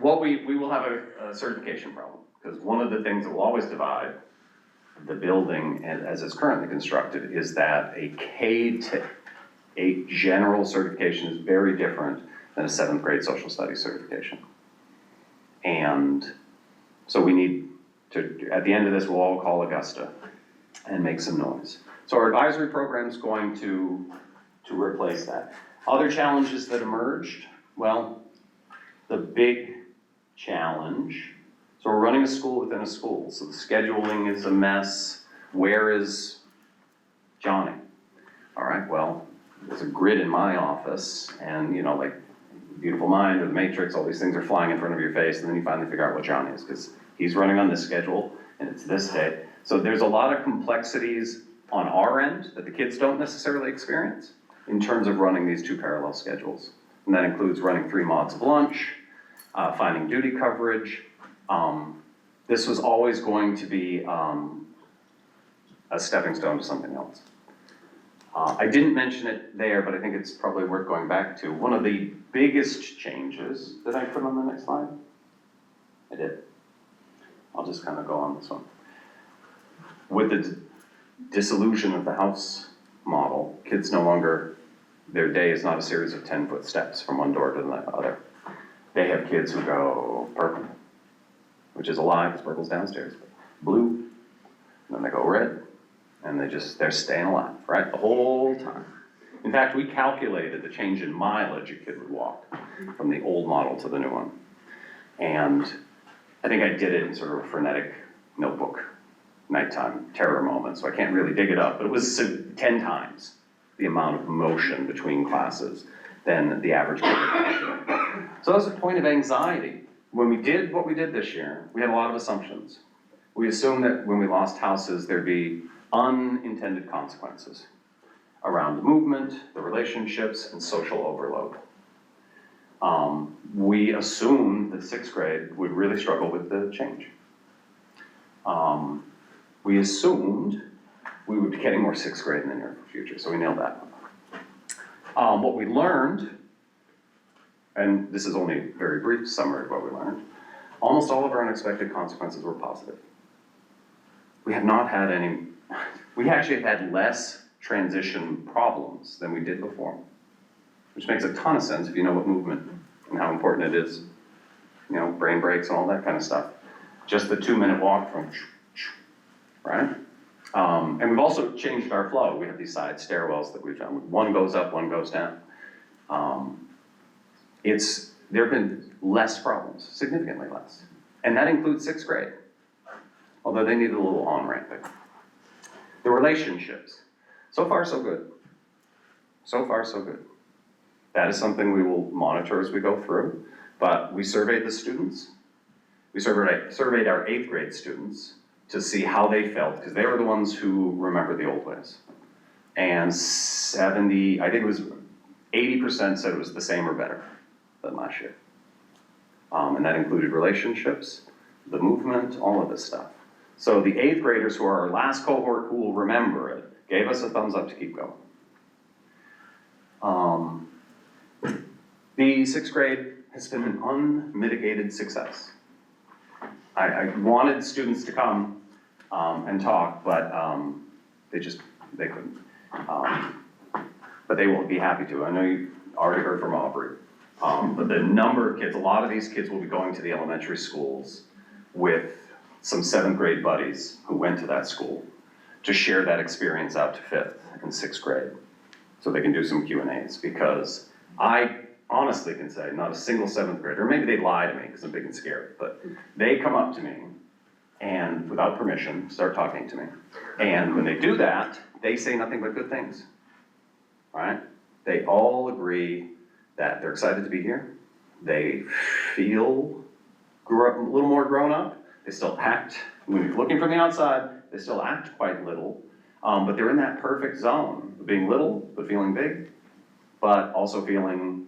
We will have a certification problem because one of the things that will always divide the building as it's currently constructed is that a K to 8 general certification is very different than a 7th grade social studies certification. And so we need to, at the end of this, we'll all call Augusta and make some noise. So our advisory program is going to replace that. Other challenges that emerged, well, the big challenge, so we're running a school within a school, so the scheduling is a mess. Where is Johnny? All right, well, there's a grid in my office, and like Beautiful Mind or The Matrix, all these things are flying in front of your face, and then you finally figure out what Johnny is, because he's running on this schedule, and it's this day. So there's a lot of complexities on our end that the kids don't necessarily experience in terms of running these 2 parallel schedules. And that includes running 3 mods of lunch, finding duty coverage, This was always going to be a stepping stone to something else. I didn't mention it there, but I think it's probably worth going back to. One of the biggest changes, did I put on the next slide? I did. I'll just kind of go on this one. With the dissolution of the house model, kids no longer, their day is not a series of 10-foot steps from one door to the other. They have kids who go purple, which is a lie because purple's downstairs, blue, and then they go red, and they're staying alive, right, the whole time. In fact, we calculated the change in mileage a kid would walk from the old model to the new one. And I think I did it in sort of a frenetic notebook, nighttime terror moment, so I can't really dig it up, but it was 10 times the amount of motion between classes than the average kid. So that was a point of anxiety. When we did what we did this year, we had a lot of assumptions. We assumed that when we lost houses, there'd be unintended consequences around the movement, the relationships, and social overload. We assumed that 6th grade would really struggle with the change. We assumed we would be getting more 6th grade in the near future, so we nailed that. What we learned, and this is only a very brief summary of what we learned, almost all of our unexpected consequences were positive. We have not had any, we actually have had less transition problems than we did before, which makes a ton of sense if you know what movement and how important it is, you know, brain breaks and all that kind of stuff. Just the 2-minute walk from, right? And we've also changed our flow. We have these side stairwells that we've done. One goes up, one goes down. There have been less problems, significantly less. And that includes 6th grade, although they needed a little on-ramping. The relationships, so far so good. So far so good. That is something we will monitor as we go through, but we surveyed the students. We surveyed our 8th grade students to see how they felt, because they were the ones who remember the old ways. And 80% said it was the same or better than last year. And that included relationships, the movement, all of this stuff. So the 8th graders, who are our last cohort who will remember it, gave us a thumbs up to keep going. The 6th grade has been an unmitigated success. I wanted students to come and talk, but they couldn't. But they will be happy to. I know you already heard from Aubrey. But the number of kids, a lot of these kids will be going to the elementary schools with some 7th grade buddies who went to that school to share that experience out to 5th and 6th grade. So they can do some Q&As, because I honestly can say not a single 7th grader, or maybe they lie to me because I'm big and scary, but they come up to me and without permission start talking to me. And when they do that, they say nothing but good things, right? They all agree that they're excited to be here. They feel a little more grown up. They still act, when you're looking from the outside, they still act quite little, but they're in that perfect zone of being little, but feeling big, but also feeling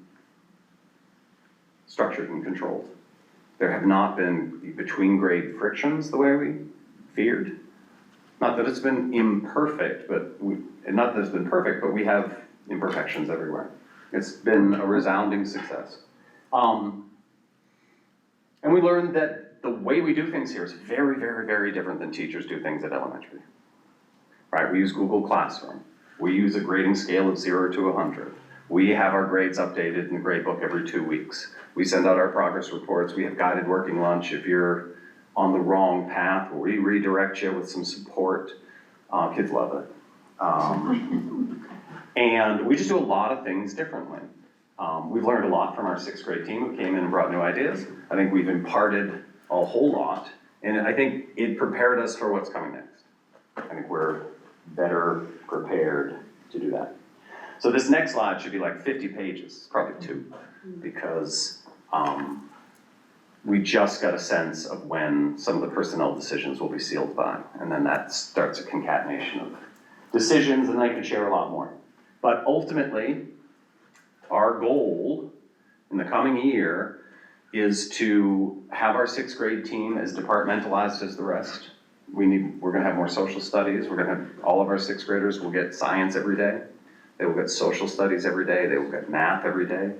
structured and controlled. There have not been between grade frictions the way we feared. Not that it's been imperfect, but not that it's been perfect, but we have imperfections everywhere. It's been a resounding success. And we learned that the way we do things here is very, very, very different than teachers do things at elementary. Right? We use Google Classroom. We use a grading scale of 0 to 100. We have our grades updated in the grade book every 2 weeks. We send out our progress reports. We have guided working lunch if you're on the wrong path. We redirect you with some support. Kids love it. And we just do a lot of things differently. We've learned a lot from our 6th grade team who came in and brought new ideas. I think we've imparted a whole lot, and I think it prepared us for what's coming next. I think we're better prepared to do that. So this next slide should be like 50 pages, probably 2, because we just got a sense of when some of the personnel decisions will be sealed by, and then that starts a concatenation of decisions, and I can share a lot more. But ultimately, our goal in the coming year is to have our sixth grade team as departmentalized as the rest. We're gonna have more social studies, we're gonna have, all of our sixth graders will get science every day. They will get social studies every day, they will get math every day.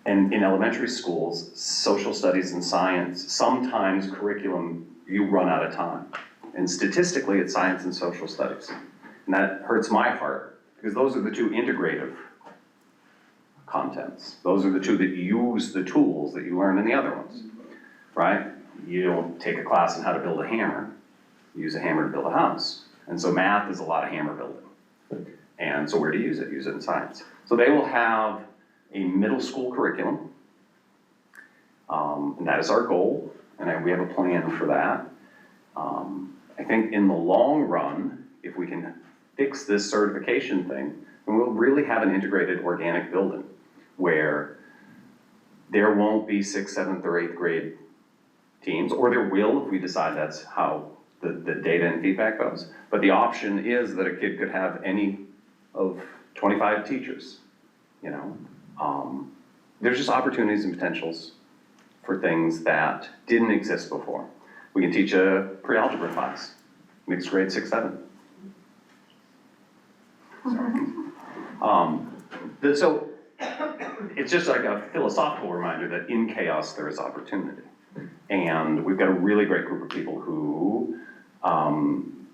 And in elementary schools, social studies and science, sometimes curriculum, you run out of time. And statistically, it's science and social studies. And that hurts my heart, because those are the two integrative contents. Those are the two that use the tools that you learn in the other ones, right? You don't take a class on how to build a hammer, you use a hammer to build a house. And so math is a lot of hammer building. And so where do you use it? Use it in science. So they will have a middle school curriculum, and that is our goal, and we have a plan for that. I think in the long run, if we can fix this certification thing, then we'll really have an integrated organic building where there won't be 6th, 7th, or 8th grade teams, or there will if we decide that's how the data and feedback goes. But the option is that a kid could have any of 25 teachers, you know? There's just opportunities and potentials for things that didn't exist before. We can teach a pre-algebra class, mixed grade 6th, 7th. So it's just like a philosophical reminder that in chaos there is opportunity. And we've got a really great group of people who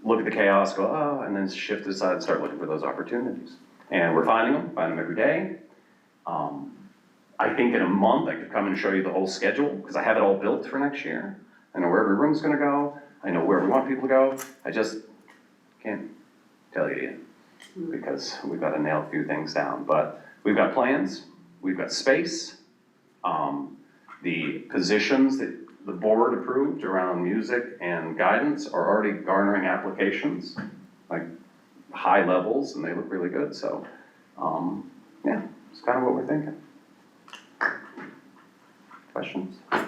look at the chaos, go, oh, and then shift aside and start looking for those opportunities. And we're finding them every day. I think in a month I could come and show you the whole schedule, because I have it all built for next year. I know where every room's gonna go, I know where we want people to go, I just can't tell you yet, because we've got to nail a few things down. But we've got plans, we've got space, the positions that the board approved around music and guidance are already garnering applications, like high levels, and they look really good, so, yeah, it's kind of what we're thinking. Questions? I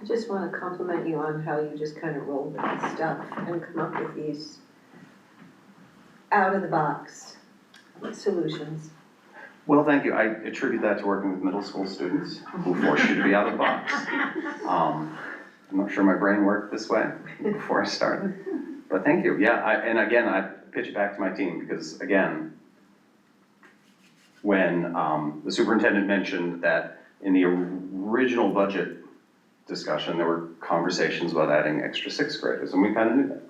just want to compliment you on how you just kind of roll with this stuff and come up with these out-of-the-box solutions. Well, thank you. I attribute that to working with middle school students who force you to be out of the box. I'm not sure my brain worked this way before I started, but thank you. Yeah, and again, I pitch it back to my team because, again, when the superintendent mentioned that in the original budget discussion, there were conversations about adding extra 6th graders, and we kind of knew that.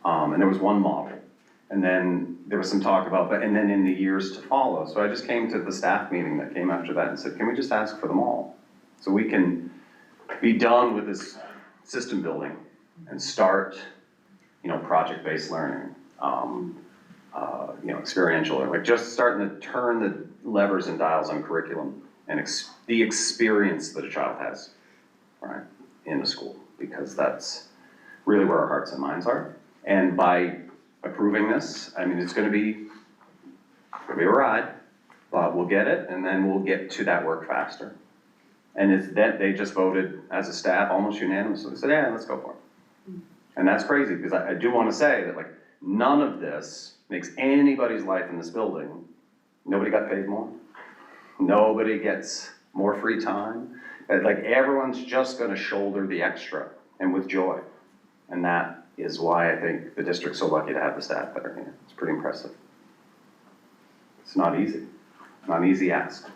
And there was one model. And then there was some talk about that, and then in the years to follow. So I just came to the staff meeting that came after that and said, can we just ask for them all? So we can be done with this system building and start, project-based learning, experiential learning, like just starting to turn the levers and dials on curriculum and the experience that a child has, right, in the school, because that's really where our hearts and minds are. And by approving this, I mean, it's gonna be a ride, but we'll get it, and then we'll get to that work faster. And it's that they just voted as a staff almost unanimously, said, yeah, let's go for it. And that's crazy, because I do wanna say that, like, none of this makes anybody's life in this building, nobody got paid more, nobody gets more free time, like, everyone's just gonna shoulder the extra, and with joy. And that is why I think the district's so lucky to have the staff that are here. It's pretty impressive. It's not easy, not an easy ask.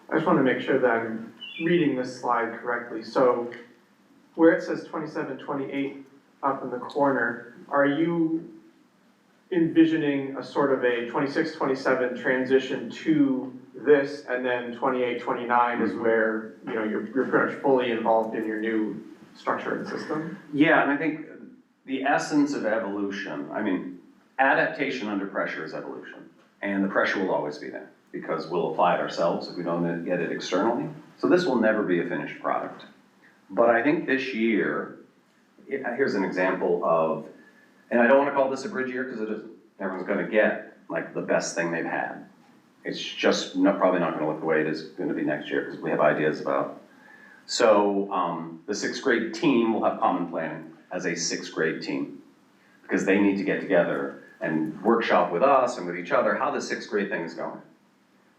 I just want to make sure that I'm reading this slide correctly. So where it says 27, 28 up in the corner, are you envisioning a sort of a 26, 27 transition to this, and then 28, 29 is where, you're pretty much fully involved in your new structure and system? Yeah, and I think the essence of evolution, I mean, adaptation under pressure is evolution, and the pressure will always be there, because we'll apply it ourselves if we don't get it externally. So this will never be a finished product. But I think this year, here's an example of, and I don't want to call this a bridge year because it isn't. Everyone's going to get like the best thing they've had. It's just probably not going to look the way it is going to be next year because we have ideas about. So the 6th grade team will have common planning as a 6th grade team because they need to get together and workshop with us and with each other how the sixth grade thing is going.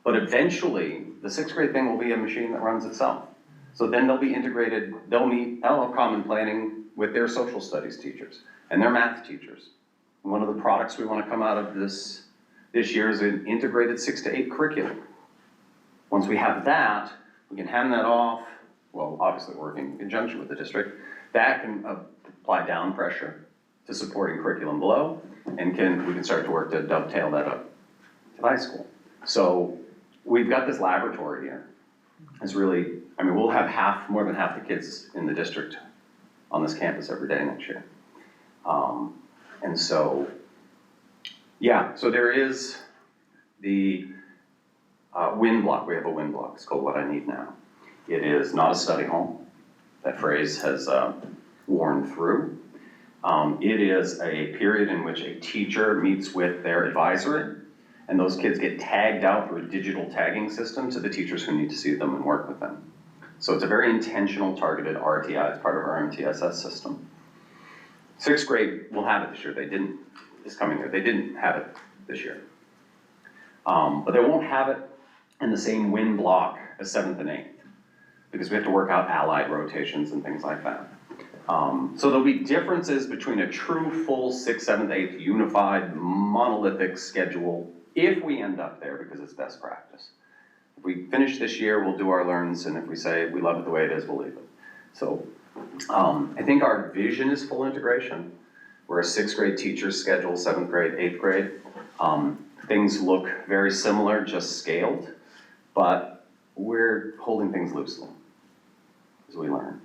But eventually, the sixth grade thing will be a machine that runs itself. So then they'll be integrated, they'll have common planning with their social studies teachers and their math teachers. One of the products we want to come out of this year is an integrated 6 to 8 curriculum. Once we have that, we can hand that off, well, obviously working in conjunction with the district, that can apply down pressure to supporting curriculum below, and we can start to work to dovetail that up to high school. So we've got this laboratory here. It's really, I mean, we'll have more than half the kids in the district on this campus every day next year. And so, yeah, so there is the WIN block. We have a WIN block. It's called What I Need Now. It is not a study hall. That phrase has worn through. It is a period in which a teacher meets with their advisory, and those kids get tagged out through a digital tagging system to the teachers who need to see them and work with them. So it's a very intentional, targeted RTI. It's part of our MTSS system. Sixth grade will have it this year. They didn't this coming year. They didn't have it this year. But they won't have it in the same WIN block as 7th and 8th because we have to work out allied rotations and things like that. So there'll be differences between a true full 6th, 7th, 8th unified monolithic schedule if we end up there because it's best practice. If we finish this year, we'll do our learns, and if we say we love it the way it is, we'll leave it. So I think our vision is full integration, where a 6th grade teacher schedule 7th grade, 8th grade. Things look very similar, just scaled, but we're holding things loosely as we learn.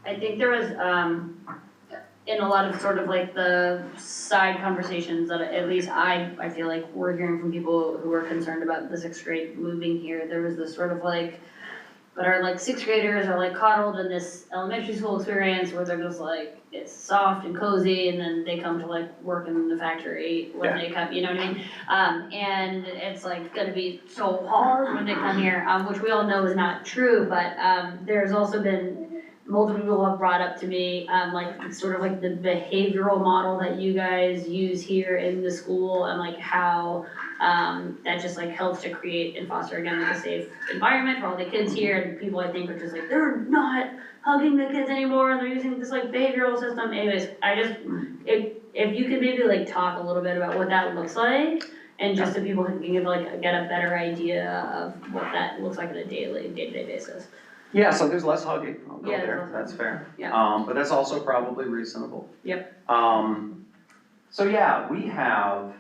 I think there was, in a lot of sort of like the side conversations that at least I feel like we're hearing from people who are concerned about the 6th grade moving here, there was this sort of like, but our like 6th graders are like coddled in this elementary school experience where they're just like, it's soft and cozy, and then they come to like work in the factory when they come, you know what I mean? And it's like gonna be so hard when they come here, which we all know is not true, but there's also been multiple people have brought up to me, like sort of like the behavioral model that you guys use here in the school and like how that just like helps to create and foster again like a safe environment for all the kids here, and people I think are just like, they're not hugging the kids anymore and they're using this like behavioral system. Anyways, I just, if you could maybe like talk a little bit about what that looks like, and just so people can get a better idea of what that looks like on a day-to-day basis. Yeah, so there's less hugging, I'll go Yeah, there, that's fair. Yeah. But that's also probably reasonable. Yep. So yeah, we have,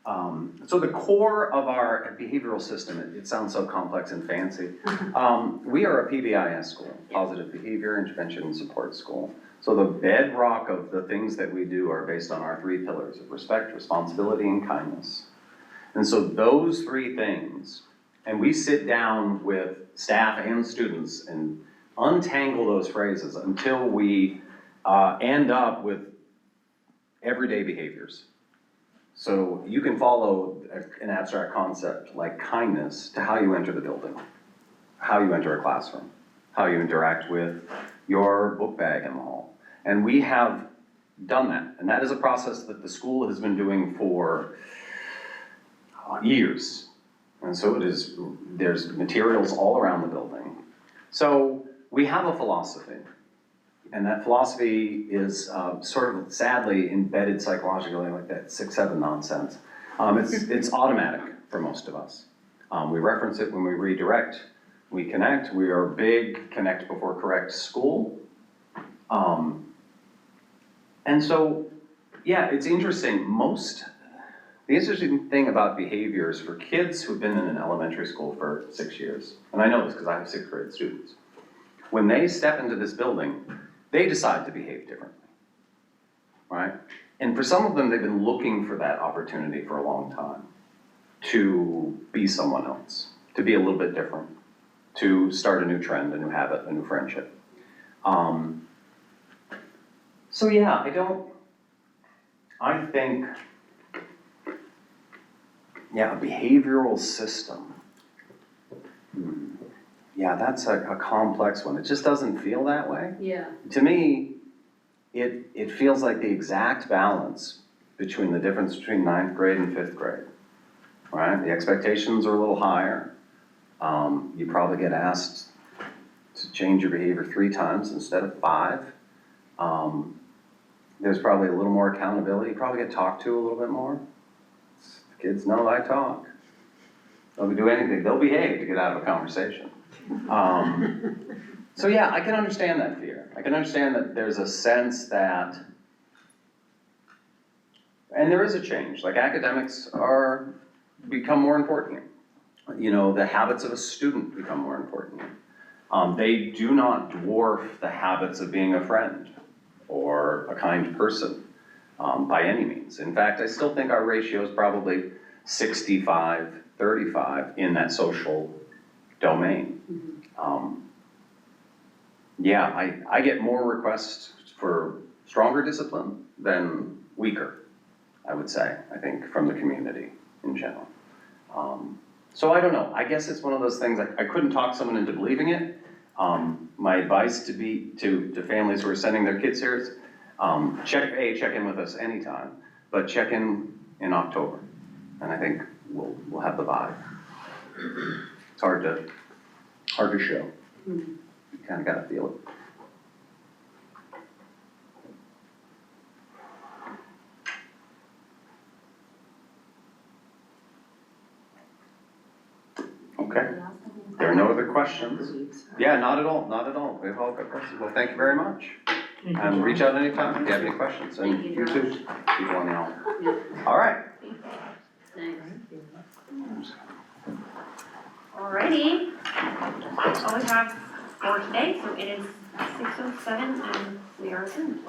so the core of our behavioral system, it sounds so complex and fancy. We are a PBIS school, Positive Behavior Intervention and Support School. So the bedrock of the things that we do are based on our 3 pillars of respect, responsibility, and kindness. And so those 3 things, and we sit down with staff and students and untangle those phrases until we end up with everyday behaviors. So you can follow an abstract concept like kindness to how you enter the building, how you enter a classroom, how you interact with your book bag in the hall. And we have done that. And that is a process that the school has been doing for years. And so it is, there's materials all around the building. So we have a philosophy. And that philosophy is sort of sadly embedded psychologically like that 6-7 nonsense. It's automatic for most of us. We reference it when we redirect, we connect. We are big connect before correct school. And so, yeah, it's interesting. The interesting thing about behaviors for kids who've been in an elementary school for 6 years, and I know this because I have 6th grade students, when they step into this building, they decide to behave differently, right? And for some of them, they've been looking for that opportunity for a long time to be someone else, to be a little bit different, to start a new trend, a new habit, a new friendship. So yeah, I think, yeah, a behavioral system. Yeah, that's a complex one. It just doesn't feel that way. Yeah. To me, it feels like the exact balance between the difference between 9th grade and 5th grade, right? The expectations are a little higher. You probably get asked to change your behavior 3 times instead of 5. There's probably a little more accountability, you probably get talked to a little bit more. Kids know I talk. They'll do anything, they'll behave to get out of a conversation. So yeah, I can understand that fear. I can understand that there's a sense that, and there is a change, like academics become more important. You know, the habits of a student become more important. They do not dwarf the habits of being a friend or a kind person by any means. In fact, I still think our ratio is probably 65-35 in that social domain. Yeah, I get more requests for stronger discipline than weaker, I would say, I think, from the community in general. So I don't know, I guess it's one of those things, I couldn't talk someone into believing it. My advice to families who are sending their kids here is, check in with us anytime, but check in October, and I think we'll have the vibe. It's hard to show. You kind of gotta feel it. Okay, there are no other questions. Yeah, not at all, not at all. We've all got questions. Well, thank you very much. Thank you, And John. reach out anytime if you have any questions, and Thank you, you too, people on the island. All right. Thanks. Alrighty, that's all we have for today, so it is 6:07 and we are adjourned.